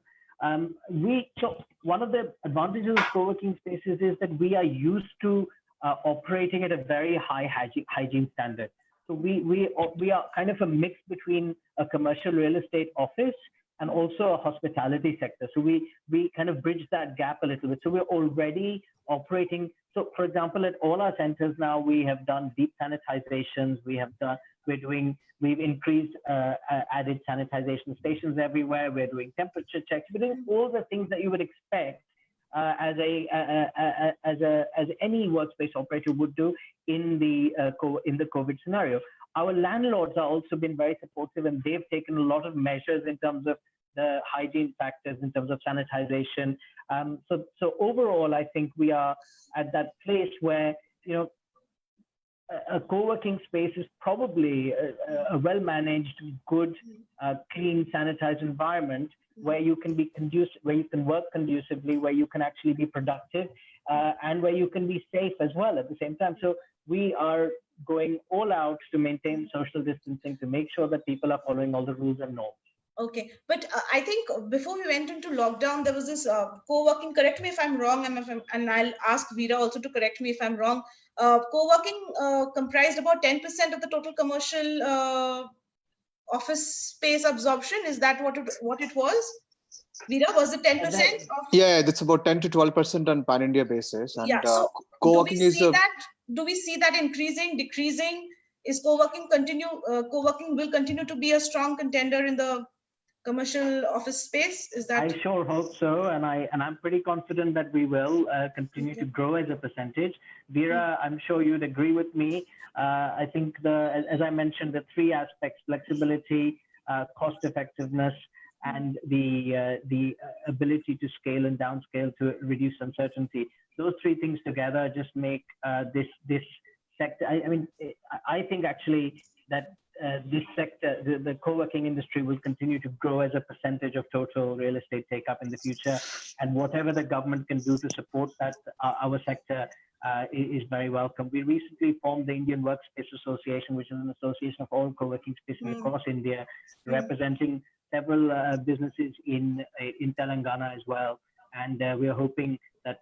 So one of the advantages of co-working spaces is that we are used to operating at a very high hygiene standard. So we are kind of a mix between a commercial real estate office and also a hospitality sector. So we kind of bridge that gap a little bit. So we're already operating. So for example, at all our centers now, we have done deep sanitizations. We've increased, added sanitization stations everywhere. We're doing temperature checks. We're doing all the things that you would expect as any workspace operator would do in the COVID scenario. Our landlords have also been very supportive, and they've taken a lot of measures in terms of the hygiene factors, in terms of sanitization. So overall, I think we are at that place where a co-working space is probably a well-managed, good, clean, sanitized environment where you can be conducive, where you can work conducively, where you can actually be productive, and where you can be safe as well at the same time. So we are going all out to maintain social distancing, to make sure that people are following all the rules and norms. Okay, but I think before we went into lockdown, there was this co-working, correct me if I'm wrong, and I'll ask Veera also to correct me if I'm wrong. Co-working comprised about 10% of the total commercial office space absorption. Is that what it was? Veera, was it 10%? Yeah, that's about 10 to 12% on pan-India basis. And yeah, so co-working do we see that increasing, decreasing? Is co-working co-working will continue to be a strong contender in the commercial office space? Is that? I sure hope so, and I'm pretty confident that we will continue to grow as a percentage. Veera, I'm sure you'd agree with me. I think as I mentioned, the three aspects: flexibility, cost effectiveness, and the ability to scale and downscale to reduce uncertainty. Those three things together just make this sector. I think actually that this sector, the co-working industry, will continue to grow as a percentage of total real estate take-up in the future. And whatever the government can do to support that, our sector is very welcome. We recently formed the Indian Workspace Association, which is an association of all co-working spaces across India, representing several businesses in Telangana as well. And we are hoping that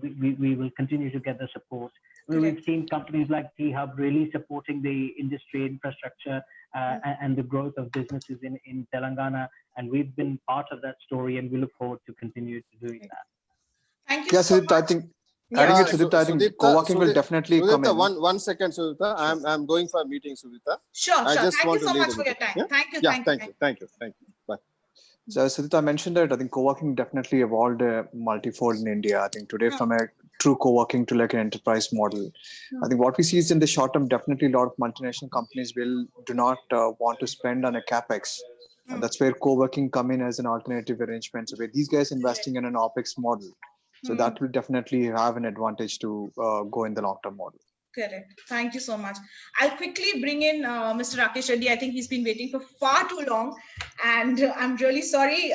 we will continue to get the support. We've seen companies like T-Hub really supporting the industry infrastructure and the growth of businesses in Telangana. And we've been part of that story, and we look forward to continue to doing that. Thank you so much. I think I think co-working will definitely come in. One second, Sudipta. I'm going for a meeting, Sudipta. Sure. Thank you so much for your time. Yeah? Thank you. Bye. So Sudipta mentioned that I think co-working definitely evolved multifold in India. I think today from a true co-working to like an enterprise model. I think what we see is in the short term, definitely a lot of multinational companies do not want to spend on a capex. And that's where co-working come in as an alternative arrangement. So where these guys investing in an OpEx model. So that will definitely have an advantage to go in the long-term model. Correct. Thank you so much. I'll quickly bring in Mr. Rakesh Reddy. I think he's been waiting for far too long, and I'm really sorry.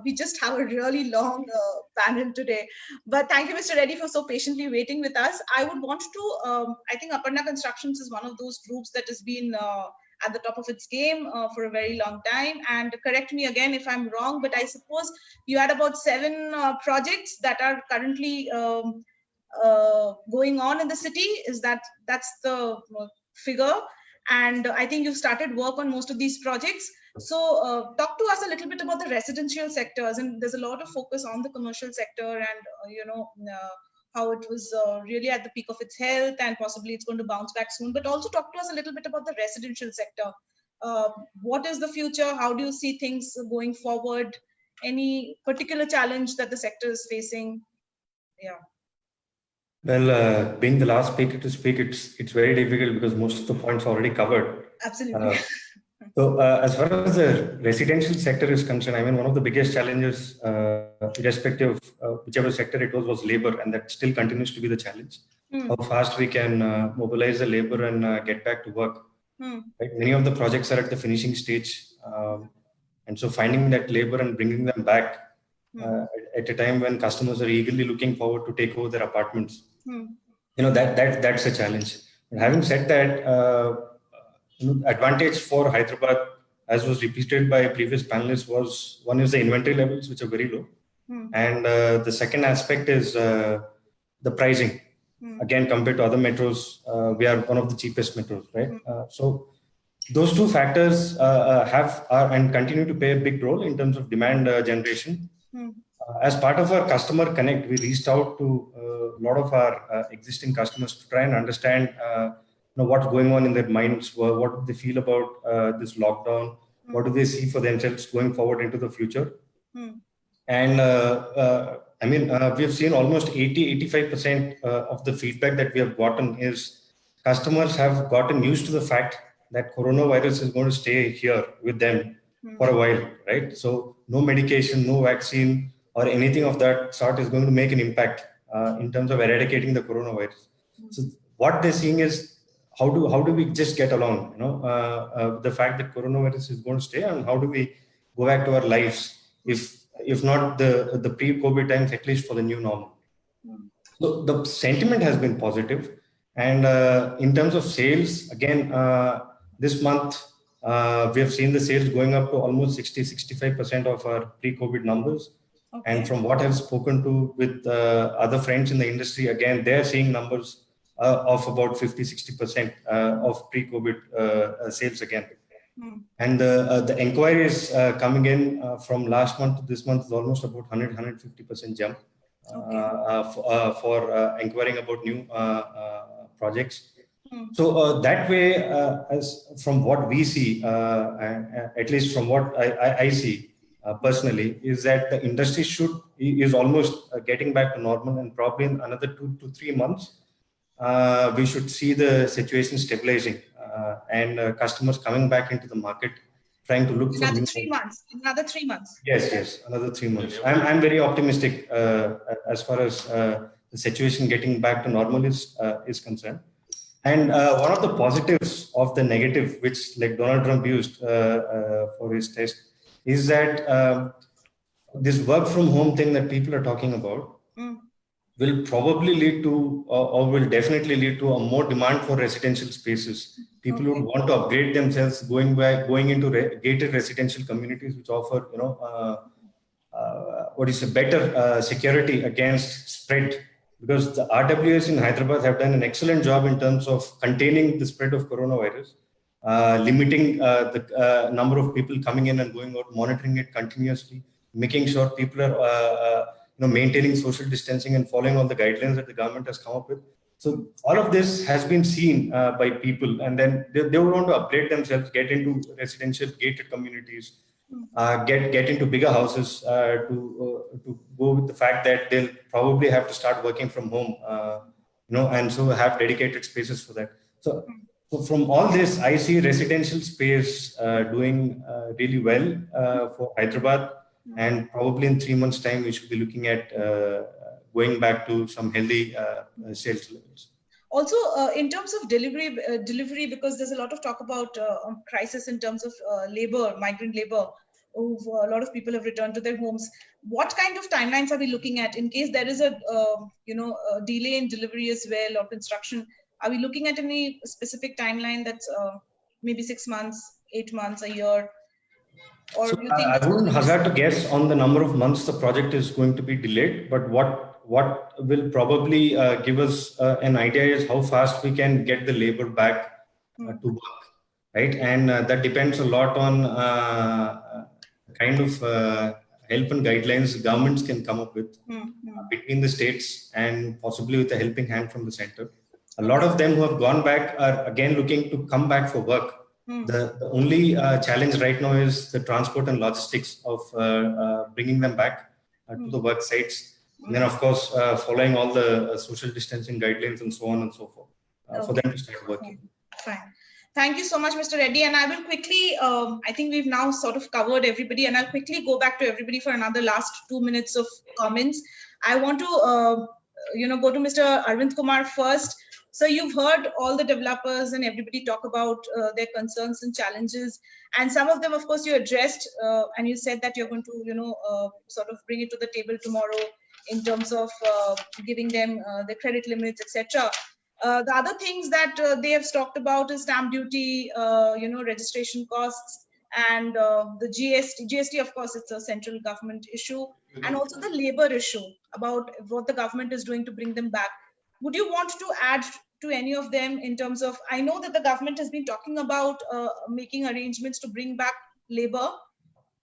We just have a really long panel today. But thank you, Mr. Reddy, for so patiently waiting with us. I would want to, I think Aparna Constructions is one of those groups that has been at the top of its game for a very long time. And correct me again if I'm wrong, but I suppose you had about 7 projects that are currently going on in the city. That's the figure, and I think you've started work on most of these projects. So talk to us a little bit about the residential sectors, and there's a lot of focus on the commercial sector, and how it was really at the peak of its health, and possibly it's going to bounce back soon. But also talk to us a little bit about the residential sector. What is the future? How do you see things going forward? Any particular challenge that the sector is facing? Yeah. Well, being the last speaker to speak, it's very difficult because most of the points are already covered. Absolutely. So as far as the residential sector is concerned, I mean, one of the biggest challenges, irrespective of whichever sector it was labor, and that still continues to be the challenge. How fast we can mobilize the labor and get back to work. Right? Many of the projects are at the finishing stage. And so finding that labor and bringing them back at a time when customers are eagerly looking forward to take over their apartments, that's a challenge. But having said that, advantage for Hyderabad, as was repeated by previous panelists, was one is the inventory levels, which are very low. And the second aspect is the pricing. Again, compared to other metros, we are one of the cheapest metros, right? So those two factors are and continue to play a big role in terms of demand generation. As part of our customer connect, we reached out to a lot of our existing customers to try and understand what's going on in their minds, what do they feel about this lockdown, what do they see for themselves going forward into the future. And I mean, we have seen almost 80-85% of the feedback that we have gotten is customers have gotten used to the fact that coronavirus is going to stay here with them for a while, right? So no medication, no vaccine or anything of that sort is going to make an impact in terms of eradicating the coronavirus. So what they're seeing is how do we just get along, the fact that coronavirus is going to stay, and how do we go back to our lives if not the pre-COVID times, at least for the new normal. So the sentiment has been positive. And in terms of sales, again, this month, we have seen the sales going up to almost 60-65% of our pre-COVID numbers. Okay. And from what I've spoken to with other friends in the industry, again, they're seeing numbers of about 50-60% of pre-COVID sales again. And the inquiries coming in from last month to this month is almost about 100-150% jump for inquiring about new projects. So that way, as from what we see, at least from what I see personally, is that the industry is almost getting back to normal, and probably in another 2 to 3 months, we should see the situation stabilizing and customers coming back into the market, trying to look for another 3 months. Another 3 months. Yes, another 3 months. I'm very optimistic as far as the situation getting back to normal is concerned. And one of the positives of the negative, which like Donald Trump used for his test, is that this work from home thing that people are talking about will probably lead to, or will definitely lead to a more demand for residential spaces. People would want to upgrade themselves, going into gated residential communities, which offer, better security against spread. Because the RWS in Hyderabad have done an excellent job in terms of containing the spread of coronavirus, limiting the number of people coming in and going out, monitoring it continuously, making sure people are maintaining social distancing and following all the guidelines that the government has come up with. So all of this has been seen by people, and then they would want to upgrade themselves, get into residential gated communities, get into bigger houses to go with the fact that they'll probably have to start working from home, and so have dedicated spaces for that. So from all this, I see residential space doing really well for Hyderabad. And probably in 3 months' time, we should be looking at going back to some healthy sales levels. Also, in terms of delivery, because there's a lot of talk about crisis in terms of labor, migrant labor. A lot of people have returned to their homes. What kind of timelines are we looking at in case there is a delay in delivery as well, or construction? Are we looking at any specific timeline that's maybe 6 months, 8 months, a year? Or so I wouldn't hazard to guess on the number of months the project is going to be delayed, but what will probably give us an idea is how fast we can get the labor back to work, right? And that depends a lot on kind of help and guidelines governments can come up with between the states and possibly with a helping hand from the center. A lot of them who have gone back are again looking to come back for work. The only challenge right now is the transport and logistics of bringing them back to the work sites. And then, of course, following all the social distancing guidelines and so on and so forth for them to start working. Fine. Thank you so much, Mr. Reddy. And I will quickly, I think we've now sort of covered everybody, and I'll quickly go back to everybody for another last 2 minutes of comments. I want to, go to Mr. Arvind Kumar first. So you've heard all the developers and everybody talk about their concerns and challenges. And some of them, of course, you addressed, and you said that you're going to, sort of bring it to the table tomorrow in terms of giving them the credit limits, etc. The other things that they have talked about is stamp duty, registration costs, and the GST. GST, of course, it's a central government issue, and also the labor issue about what the government is doing to bring them back. Would you want to add to any of them in terms of? I know that the government has been talking about making arrangements to bring back labor,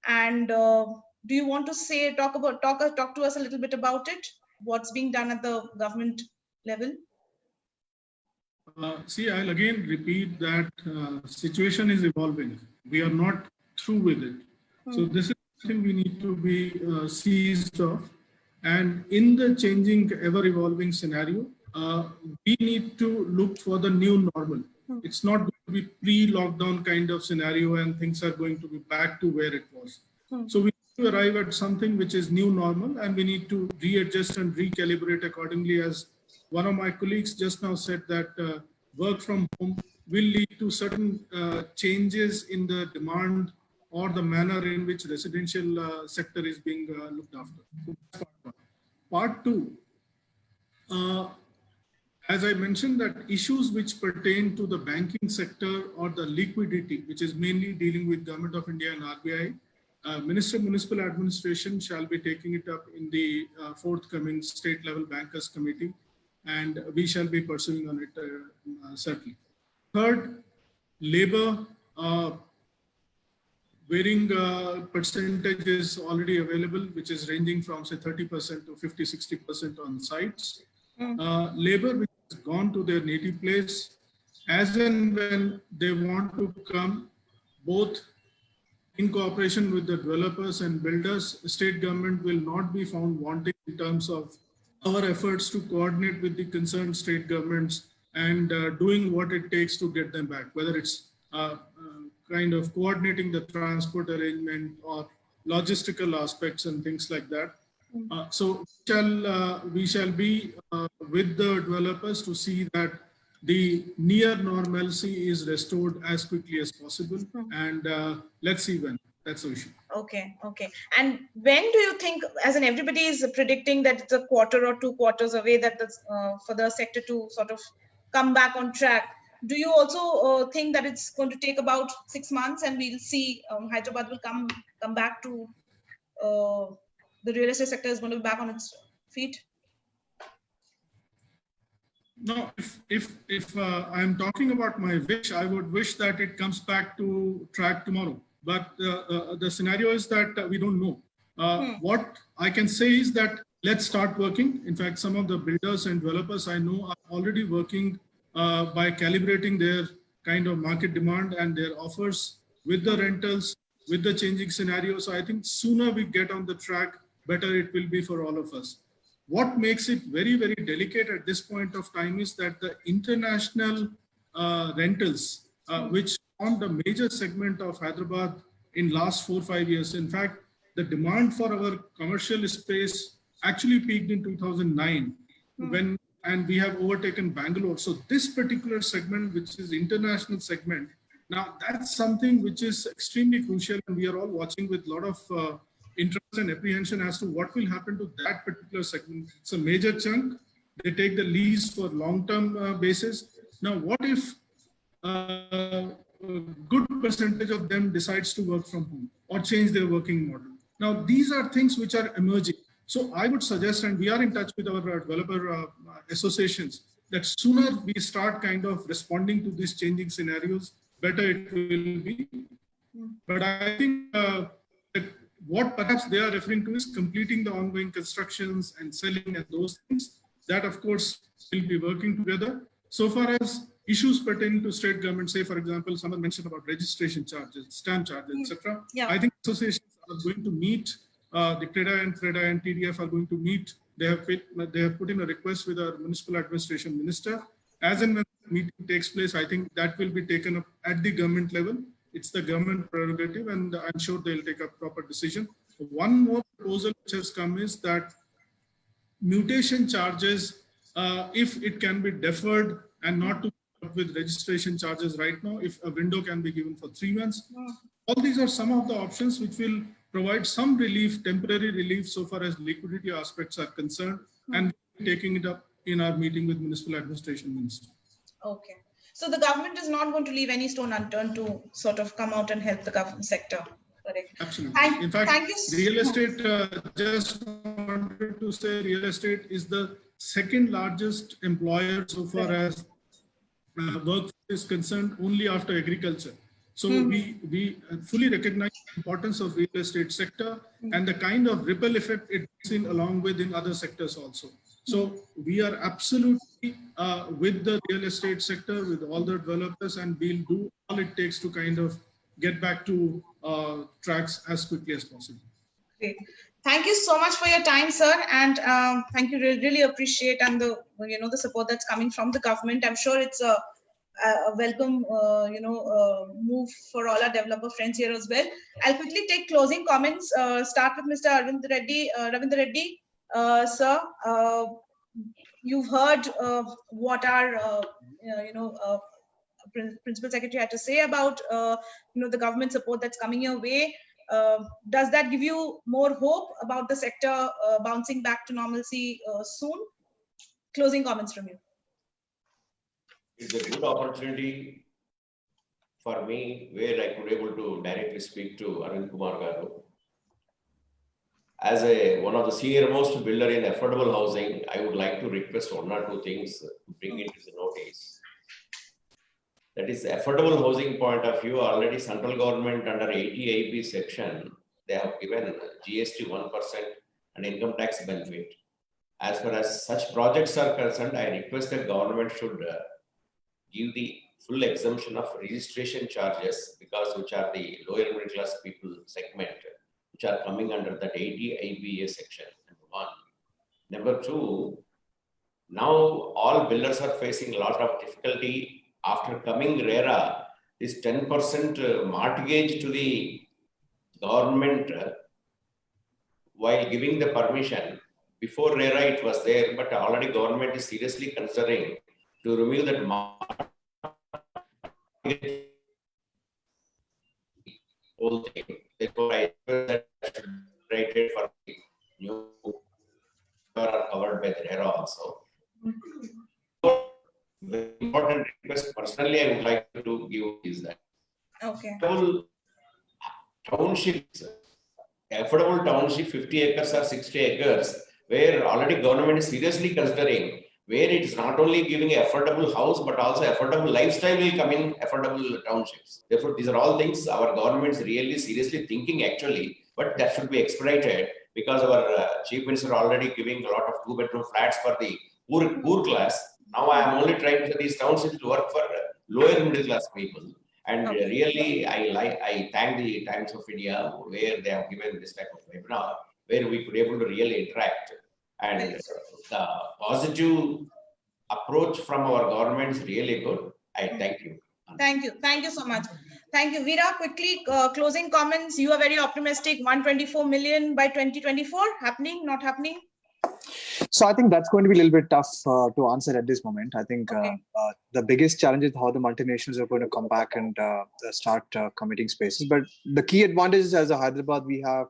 and do you want to talk to us a little bit about it? What's being done at the government level? See, I'll again repeat that situation is evolving. We are not through with it. So this is something we need to be seized of. And in the changing, ever-evolving scenario, we need to look for the new normal. It's not going to be pre-lockdown kind of scenario and things are going to be back to where it was. So we need to arrive at something which is new normal, and we need to readjust and recalibrate accordingly. As one of my colleagues just now said that work from home will lead to certain changes in the demand or the manner in which residential sector is being looked after. So that's part one. Part two, as I mentioned, that issues which pertain to the banking sector or the liquidity, which is mainly dealing with Government of India and RBI, Minister of Municipal Administration shall be taking it up in the forthcoming state level bankers committee, and we shall be pursuing on it certainly. Third, labor, varying percentage is already available, which is ranging from say 30% to 50-60% on sites. Labor which has gone to their native place, as and when they want to come, both in cooperation with the developers and builders, state government will not be found wanting in terms of our efforts to coordinate with the concerned state governments and doing what it takes to get them back, whether it's kind of coordinating the transport arrangement or logistical aspects and things like that. So we shall be with the developers to see that the near normalcy is restored as quickly as possible, and let's see when. That's the issue. Okay. And when do you think, as in everybody is predicting that it's a quarter or 2 quarters away that for the sector to sort of come back on track, do you also think that it's going to take about 6 months and we'll see Hyderabad will come back to the real estate sector is going to be back on its feet? No, if I'm talking about my wish, I would wish that it comes back to track tomorrow. But the scenario is that we don't know. What I can say is that let's start working. In fact, some of the builders and developers I know are already working by calibrating their kind of market demand and their offers with the rentals, with the changing scenario. So I think sooner we get on the track, better it will be for all of us. What makes it very, very delicate at this point of time is that the international rentals, which formed a major segment of Hyderabad in last 4-5 years. In fact, the demand for our commercial space actually peaked in 2009 and we have overtaken Bangalore. So this particular segment, which is international segment, now that's something which is extremely crucial, and we are all watching with a lot of interest and apprehension as to what will happen to that particular segment. It's a major chunk. They take the lease for long-term basis. Now, what if a good percentage of them decides to work from home or change their working model? Now, these are things which are emerging. So I would suggest, and we are in touch with our developer associations, that sooner we start kind of responding to these changing scenarios, better it will be. But I think that what perhaps they are referring to is completing the ongoing constructions and selling and those things. That, of course, will be working together. So far as issues pertaining to state government, say, for example, someone mentioned about registration charges, stamp charges, etc. I think associations are going to meet, the CREDA and TDF are going to meet they have put in a request with our municipal administration minister. As and when the meeting takes place, I think that will be taken up at the government level. It's the government prerogative, and I'm sure they'll take a proper decision. One more proposal which has come is that mutation charges, if it can be deferred and not to with registration charges right now, if a window can be given for 3 months. All these are some of the options which will provide some relief, temporary relief, so far as liquidity aspects are concerned, and taking it up in our meeting with municipal administration minister. Okay. So the government is not going to leave any stone unturned to sort of come out and help the government sector. Correct. Absolutely. In fact, real estate, just wanted to say, real estate is the second largest employer so far as workforce is concerned, only after agriculture. So we fully recognize the importance of real estate sector and the kind of ripple effect it brings in along with in other sectors also. So we are absolutely with the real estate sector, with all the developers, and we'll do all it takes to kind of get back to tracks as quickly as possible. Great. Thank you so much for your time, sir, and thank you. Really appreciate and the the support that's coming from the government. I'm sure it's a welcome move for all our developer friends here as well. I'll quickly take closing comments. Start with Mr. Ravindra Reddy, sir. You've heard what our Principal Secretary had to say about the government support that's coming your way. Does that give you more hope about the sector bouncing back to normalcy soon? Closing comments from you. It's a good opportunity for me where I could able to directly speak to Arvind Kumar Garu. As one of the senior most builder in affordable housing, I would like to request 1 or 2 things to bring into the notice. That is, affordable housing point of view, already central government under 80AB section, they have given GST 1% and income tax benefit. As far as such projects are concerned, I request that government should give the full exemption of registration charges, because which are the lower middle class people segment, which are coming under that 80ABA section, number 1. Number 2, now all builders are facing a lot of difficulty after coming RERA. This 10% mortgage to the government while giving the permission. Before RERA it was there, but already government is seriously considering to remove that mortgage whole thing. Therefore, I that rated for the new are covered by the RERA also. The important request personally I would like to give is that townships, affordable township 50 acres or 60 acres, where already government is seriously considering, where it is not only giving an affordable house, but also affordable lifestyle will come in affordable townships. Therefore, these are all things our government is really seriously thinking actually, but that should be expedited, because our chief minister already giving a lot of 2-bedroom flats for the poor class. Now I am only trying for these townships to work for lower middle class people. And really, I thank the Times of India where they have given this type of webinar, where we could able to really interact. And the positive approach from our government is really good. I thank you. Thank you. Thank you so much. Thank you. Veera, quickly, closing comments. You are very optimistic. 124 million by 2024. Happening, not happening? So I think that's going to be a little bit tough to answer at this moment. I think the biggest challenge is how the multinationals are going to come back and start committing spaces. But the key advantage as a Hyderabad, we have,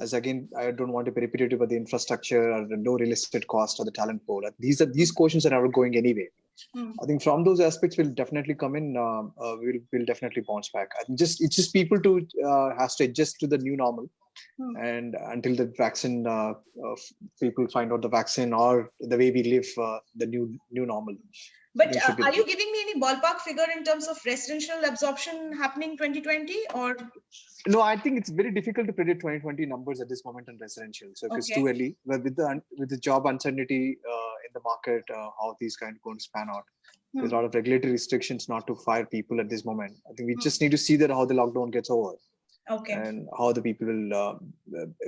as again, I don't want to be repetitive, but the infrastructure or the low real estate cost or the talent pool. These questions are never going anyway. I think from those aspects will definitely come in. We'll definitely bounce back. I think it's just people to has to adjust to the new normal. And until the vaccine, people find out the vaccine or the way we live, the new normal. But are you giving me any ballpark figure in terms of residential absorption happening 2020 or? No, I think it's very difficult to predict 2020 numbers at this moment in residential. So it's too early. But with the job uncertainty in the market, how these kind of going to span out. There's a lot of regulatory restrictions not to fire people at this moment. I think we just need to see that how the lockdown gets over. Okay. And how the people will,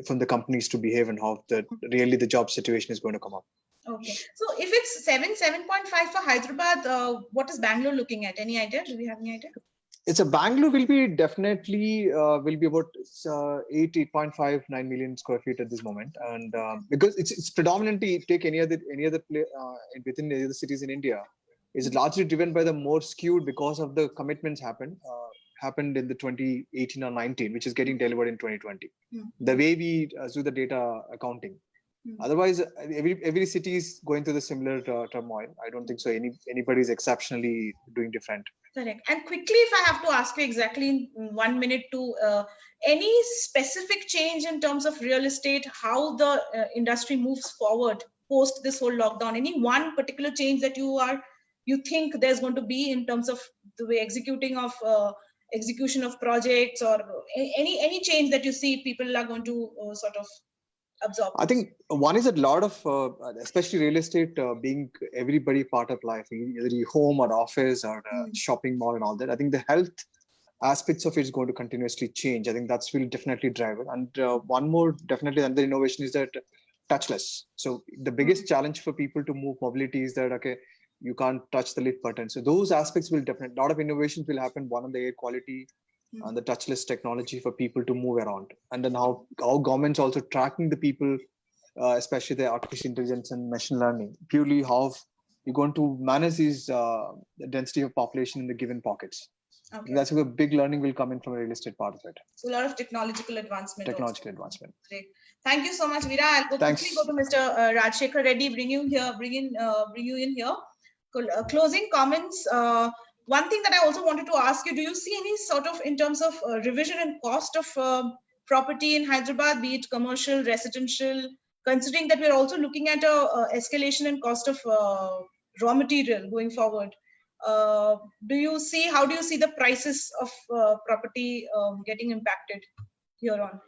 from the companies to behave, and how really the job situation is going to come up. Okay. So if it's 7.5 for Hyderabad, what is Bangalore looking at? Any idea? Do we have any idea? It's a Bangalore will be definitely will be about 8.5, 9 million square feet at this moment, and because it's predominantly take any other play within the other cities in India, is largely driven by the more skewed because of the commitments happened in the 2018 or 19, which is getting delivered in 2020. The way we do the data accounting. Otherwise, every city is going through the similar turmoil. I don't think so. Anybody is exceptionally doing different. Correct. And quickly, if I have to ask you exactly in 1 minute to any specific change in terms of real estate, how the industry moves forward post this whole lockdown, any one particular change that you think there's going to be in terms of the way execution of projects, or any change that you see people are going to sort of absorb? I think one is a lot of, especially real estate being everybody part of life, either your home or office or shopping mall and all that. I think the health aspects of it is going to continuously change. I think that's will definitely drive it. And one more definitely another innovation is that touchless. So the biggest challenge for people to move mobility is that, okay, you can't touch the lift button. So those aspects will definitely, a lot of innovations will happen. One on the air quality, and the touchless technology for people to move around, and then how government's also tracking the people, especially the artificial intelligence and machine learning, purely how you're going to manage these the density of population in the given pockets. Okay. That's where big learning will come in from a real estate part of it. So a lot of technological advancement. Advancement. Great. Thank you so much, Veera. I'll quickly go to Mr. Rajshekhar Reddy. Bring you in here. Closing comments. One thing that I also wanted to ask you, do you see any sort of, in terms of revision and cost of property in Hyderabad, be it commercial, residential, considering that we're also looking at a escalation in cost of raw material going forward? How do you see the prices of property getting impacted here on?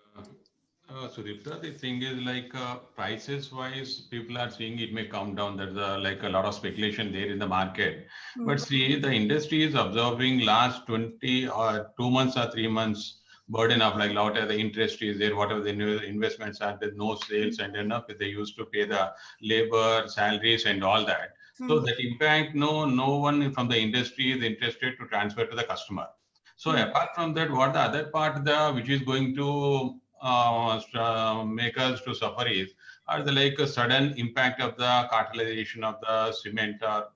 Sudipta, the thing is like prices wise, people are seeing it may come down. There's like a lot of speculation there in the market. But see, the industry is absorbing last 20 or 2 months or 3 months burden of like a lot of the interest is there, whatever the new investments are, there's no sales, and enough they used to pay the labor, salaries and all that. So that impact, no one from the industry is interested to transfer to the customer. So apart from that, what the other part which is going to make us to suffer are the like a sudden impact of the cartelization of the cement or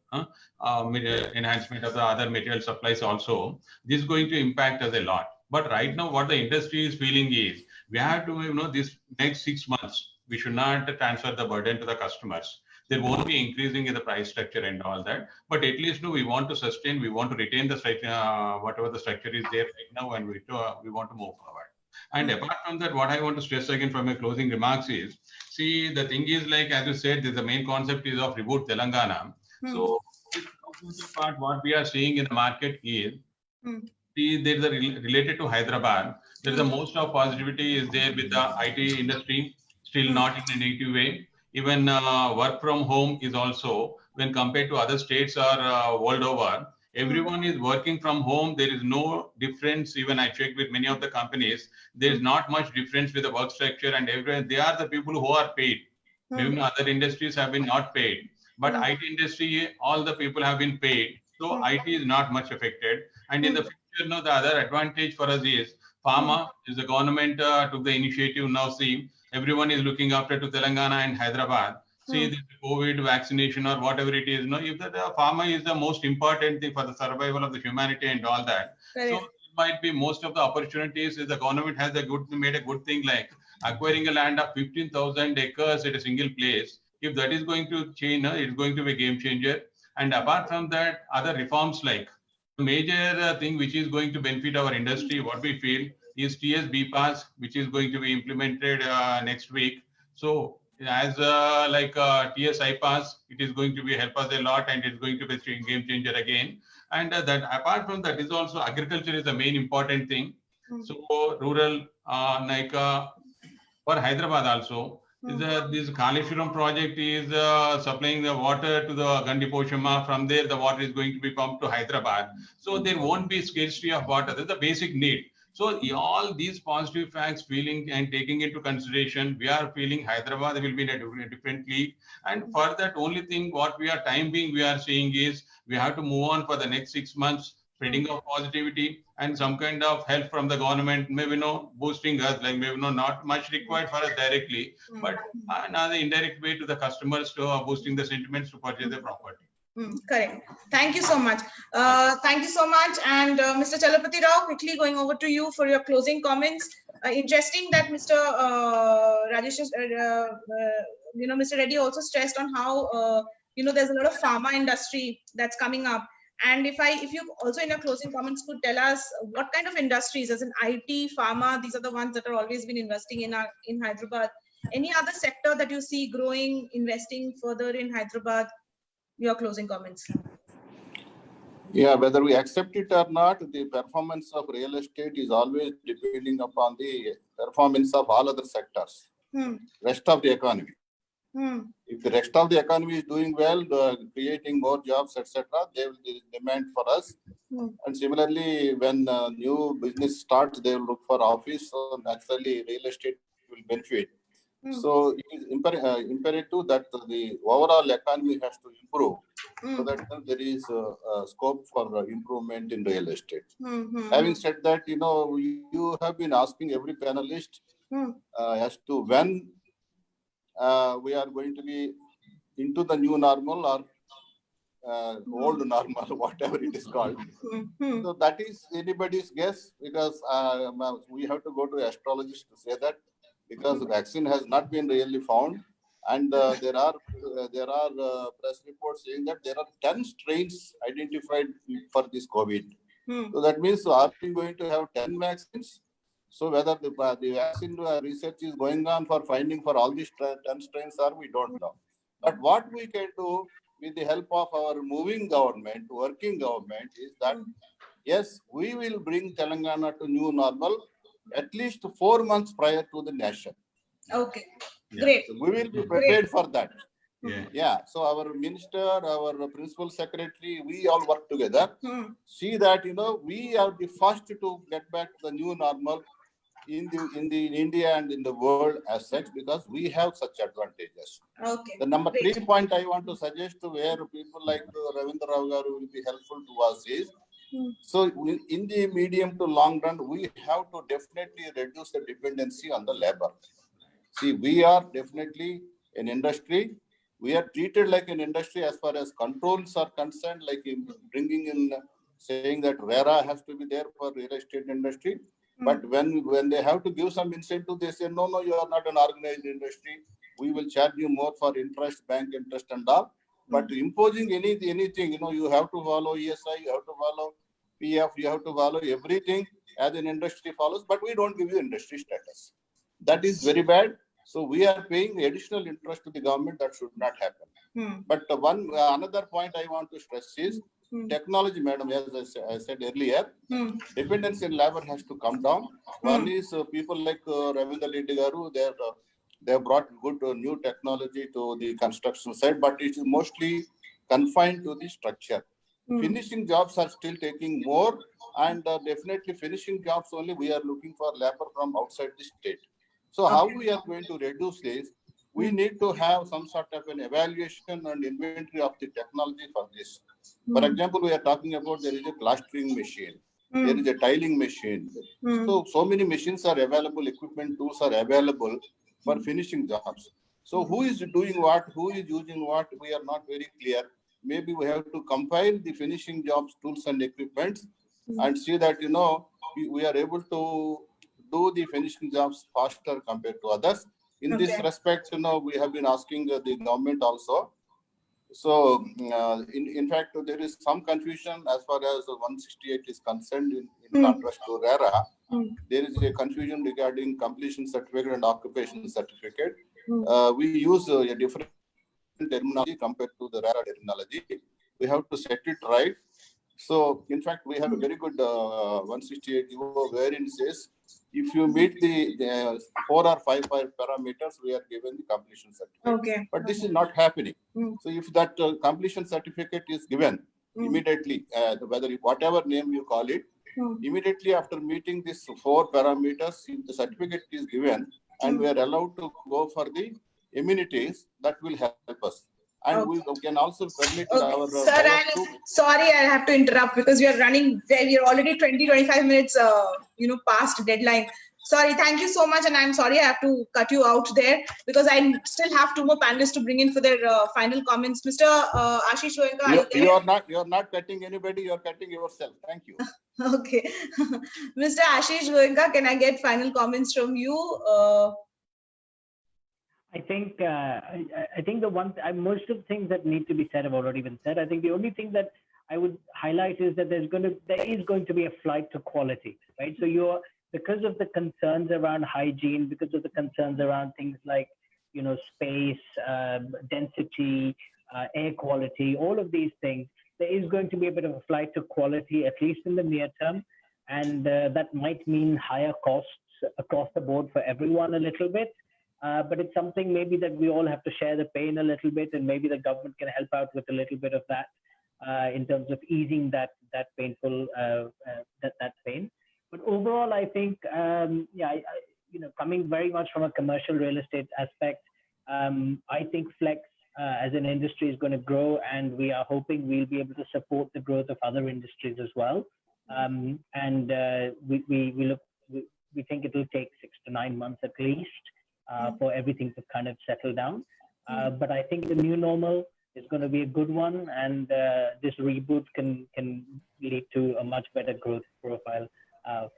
enhancement of the other material supplies also. This is going to impact us a lot. But right now what the industry is feeling is we have to, this next 6 months, we should not transfer the burden to the customers. There won't be increasing in the price structure and all that, but at least we want to sustain, we want to retain the structure, whatever the structure is there right now, and we want to move forward. And apart from that, what I want to stress again from my closing remarks is, see, the thing is like, as you said, the main concept is of Reboot Telangana. So this part, what we are seeing in the market is, see, there is a related to Hyderabad, there is the most of positivity is there with the IT industry, still not in a negative way. Even work from home is also, when compared to other states or world over, everyone is working from home. There is no difference. Even I checked with many of the companies, there is not much difference with the work structure, and everyone, they are the people who are paid. Even other industries have been not paid, but IT industry, all the people have been paid. So IT is not much affected. And in the future, the other advantage for us is pharma is the government took the initiative. Now see, everyone is looking after to Telangana and Hyderabad. See, the COVID vaccination or whatever it is, if the pharma is the most important thing for the survival of the humanity and all that. Right. So it might be most of the opportunities is the government has made a good thing like acquiring a land of 15,000 acres at a single place. If that is going to change, it's going to be a game changer. And apart from that, other reforms like the major thing which is going to benefit our industry, what we feel is TS Pass, which is going to be implemented next week. So as TS Pass, it is going to be help us a lot, and it's going to be a game changer again. And that apart from that is also agriculture is the main important thing. So rural, for Hyderabad also, this Kaleshwaram project is supplying the water to the Gandiposhama. From there, the water is going to be pumped to Hyderabad. So there won't be scarcity of water. That's the basic need. So all these positive facts, feeling and taking into consideration, we are feeling Hyderabad will be in a different league. And for that, only thing what we are time being we are seeing is we have to move on for the next 6 months, spreading of positivity and some kind of help from the government, maybe no boosting us, like maybe no not much required for us directly, but another indirect way to the customers to boosting the sentiments to purchase the property. Correct. Thank you so much. Thank you so much. And Mr. Chalapati Rao, quickly going over to you for your closing comments. Interesting that Mr. Rajesh, Mr. Reddy also stressed on how, there's a lot of pharma industry that's coming up. And if you also in your closing comments could tell us what kind of industries, as in IT, pharma, these are the ones that are always been investing in Hyderabad. Any other sector that you see growing, investing further in Hyderabad? Your closing comments. Yeah, whether we accept it or not, the performance of real estate is always depending upon the performance of all other sectors, rest of the economy. If the rest of the economy is doing well, creating more jobs, etc., they will demand for us. And similarly, when new business starts, they will look for office. So naturally, real estate will benefit. So it is imperative that the overall economy has to improve, so that there is scope for improvement in real estate. Having said that, you have been asking every panelist as to when we are going to be into the new normal or old normal, whatever it is called. So that is anybody's guess, because we have to go to astrologists to say that, because the vaccine has not been really found, and there are press reports saying that there are 10 strains identified for this COVID. So that means, are we going to have 10 vaccines? So whether the vaccine research is going on for finding for all these 10 strains, or we don't know. But what we can do with the help of our moving government, working government, is that yes, we will bring Telangana to new normal at least 4 months prior to the nation. Okay, great. So we will be prepared for that. Yeah. So our minister, our principal secretary, we all work together. See that we are the first to get back to the new normal in India and in the world as such, because we have such advantages. Okay. The number 3 point I want to suggest, to where people like Ravindra Rao Garu will be helpful to us, is so in the medium to long run, we have to definitely reduce the dependency on the labor. See, we are definitely an industry. We are treated like an industry as far as controls are concerned, like bringing in, saying that RERA has to be there for real estate industry. But when they have to give some incentive, they say, no, you are not an organized industry. We will charge you more for interest, bank interest and all. But imposing anything, you have to follow ESI, you have to follow PF, you have to follow everything as an industry follows, but we don't give you industry status. That is very bad. So we are paying additional interest to the government. That should not happen. But another point I want to stress is technology, madam, as I said earlier, dependence in labor has to come down. One is people like Ravindra Reddy Garu, they have brought good new technology to the construction side, but it is mostly confined to the structure. Finishing jobs are still taking more, and definitely finishing jobs only we are looking for labor from outside the state. So how we are going to reduce this? We need to have some sort of an evaluation and inventory of the technology for this. For example, we are talking about there is a plastering machine, there is a tiling machine. So many machines are available, equipment tools are available for finishing jobs. So who is doing what, who is using what, we are not very clear. Maybe we have to compile the finishing jobs, tools and equipments, and see that, we are able to do the finishing jobs faster compared to others. In this respect, we have been asking the government also. So, in fact, there is some confusion as far as 168 is concerned in contrast to RERA. There is a confusion regarding completion certificate and occupation certificate. We use a different terminology compared to the RERA terminology. We have to set it right. So, in fact, we have a very good 168 wherein it says, if you meet the 4 or 5 parameters, we are given the completion certificate. But this is not happening. So if that completion certificate is given immediately, whatever name you call it, Immediately after meeting these 4 parameters, if the certificate is given and we are allowed to go for the amenities, that will help us. And we can also permit our Sir, sorry, I have to interrupt because we are running. We are already 20-25 minutes, past deadline. Sorry, thank you so much, and I'm sorry I have to cut you out there because I still have 2 more panelists to bring in for their final comments. Mr. Ashish Goenka, you are not cutting anybody. You are cutting yourself. Thank you. Okay, Mr. Ashish Goenka, can I get final comments from you? I think most of the things that need to be said have already been said. I think the only thing that I would highlight is that there is going to be a flight to quality, right? So because of the concerns around hygiene, because of the concerns around things like, space, density, air quality, all of these things, there is going to be a bit of a flight to quality, at least in the near term. And that might mean higher costs across the board for everyone a little bit. But it's something maybe that we all have to share the pain a little bit, and maybe the government can help out with a little bit of that in terms of easing that painful that pain. But overall, I think coming very much from a commercial real estate aspect, I think Flex as an industry is going to grow, and we are hoping we'll be able to support the growth of other industries as well. We think it will take 6 to 9 months at least for everything to kind of settle down. But I think the new normal is going to be a good one, and this reboot can lead to a much better growth profile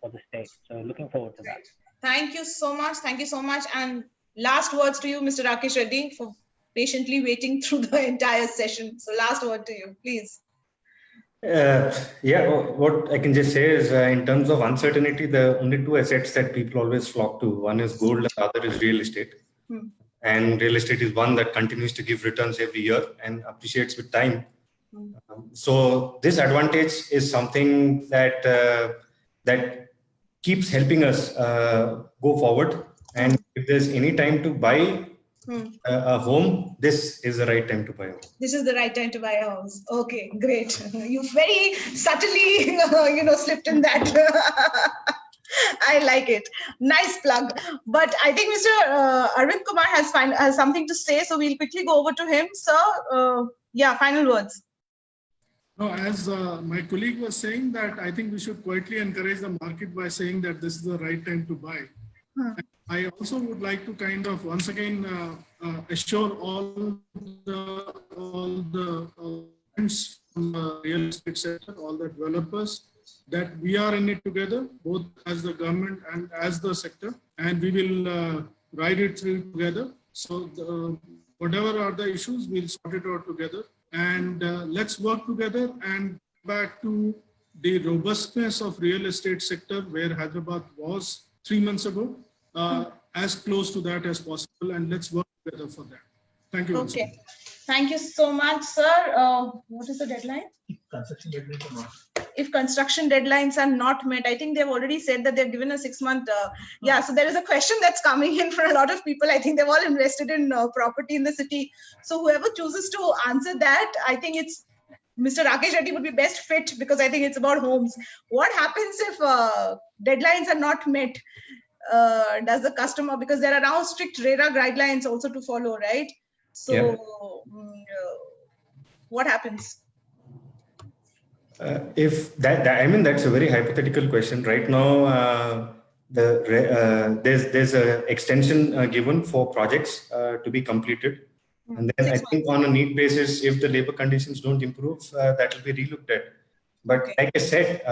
for the state. So looking forward to that. Thank you so much. Thank you so much. And last words to you, Mr. Rakesh Reddy, for patiently waiting through the entire session. So last word to you, please. What I can just say is in terms of uncertainty, the only 2 assets that people always flock to, one is gold and the other is real estate. And real estate is one that continues to give returns every year and appreciates with time. So this advantage is something that keeps helping us go forward. And if there's any time to buy a home, this is the right time to buy a home. This is the right time to buy a house. Okay, great. You very subtly, slipped in that. I like it. Nice plug. But I think Mr. Arvind Kumar has something to say, so we'll quickly go over to him. Sir, final words. No, as my colleague was saying, that I think we should quietly encourage the market by saying that this is the right time to buy. I also would like to kind of once again assure all the friends from the real estate sector, all the developers, that we are in it together, both as the government and as the sector, and we will ride it through together. So whatever are the issues, we'll sort it out together, and let's work together and back to the robustness of real estate sector where Hyderabad was 3 months ago. As close to that as possible, and let's work together for that. Thank you. Okay. Thank you so much, sir. What is the deadline? If construction deadlines are not met, I think they've already said that they've given a 6-month. So there is a question that's coming in for a lot of people. I think they've all invested in property in the city. So whoever chooses to answer that, I think it's Mr. Rakesh Reddy would be best fit, because I think it's about homes. What happens if deadlines are not met? Does the customer, because there are now strict RERA guidelines also to follow, right? So what happens? If that's a very hypothetical question. Right now, there's an extension given for projects to be completed. And then I think on a need basis, if the labor conditions don't improve, that will be relooked at. But like I said,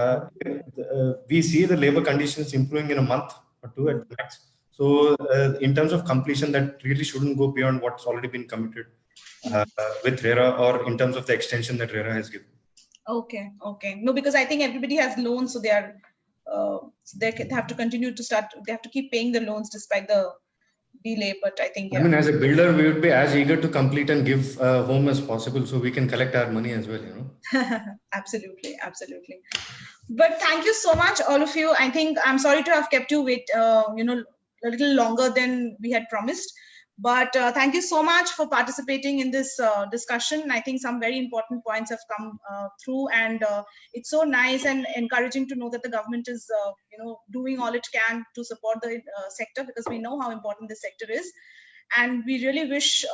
we see the labor conditions improving in a month or 2 at the max. So in terms of completion, that really shouldn't go beyond what's already been committed with RERA, or in terms of the extension that RERA has given. Okay. No, because I think everybody has loans, so they have to continue to they have to keep paying the loans despite the delay. But I think, I mean, as a builder, we would be as eager to complete and give a home as possible, so we can collect our money as well, Absolutely. But thank you so much, all of you. I think I'm sorry to have kept you wait, a little longer than we had promised. But thank you so much for participating in this discussion. I think some very important points have come through, and it's so nice and encouraging to know that the government is, doing all it can to support the sector, because we know how important this sector is, and we really wish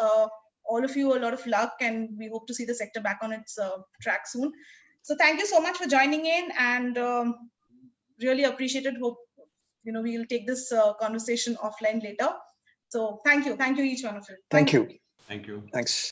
all of you a lot of luck, and we hope to see the sector back on its track soon. So thank you so much for joining in, and really appreciate it. Hope we'll take this conversation offline later. So thank you each one of you. Thank you. Thank you. Thanks.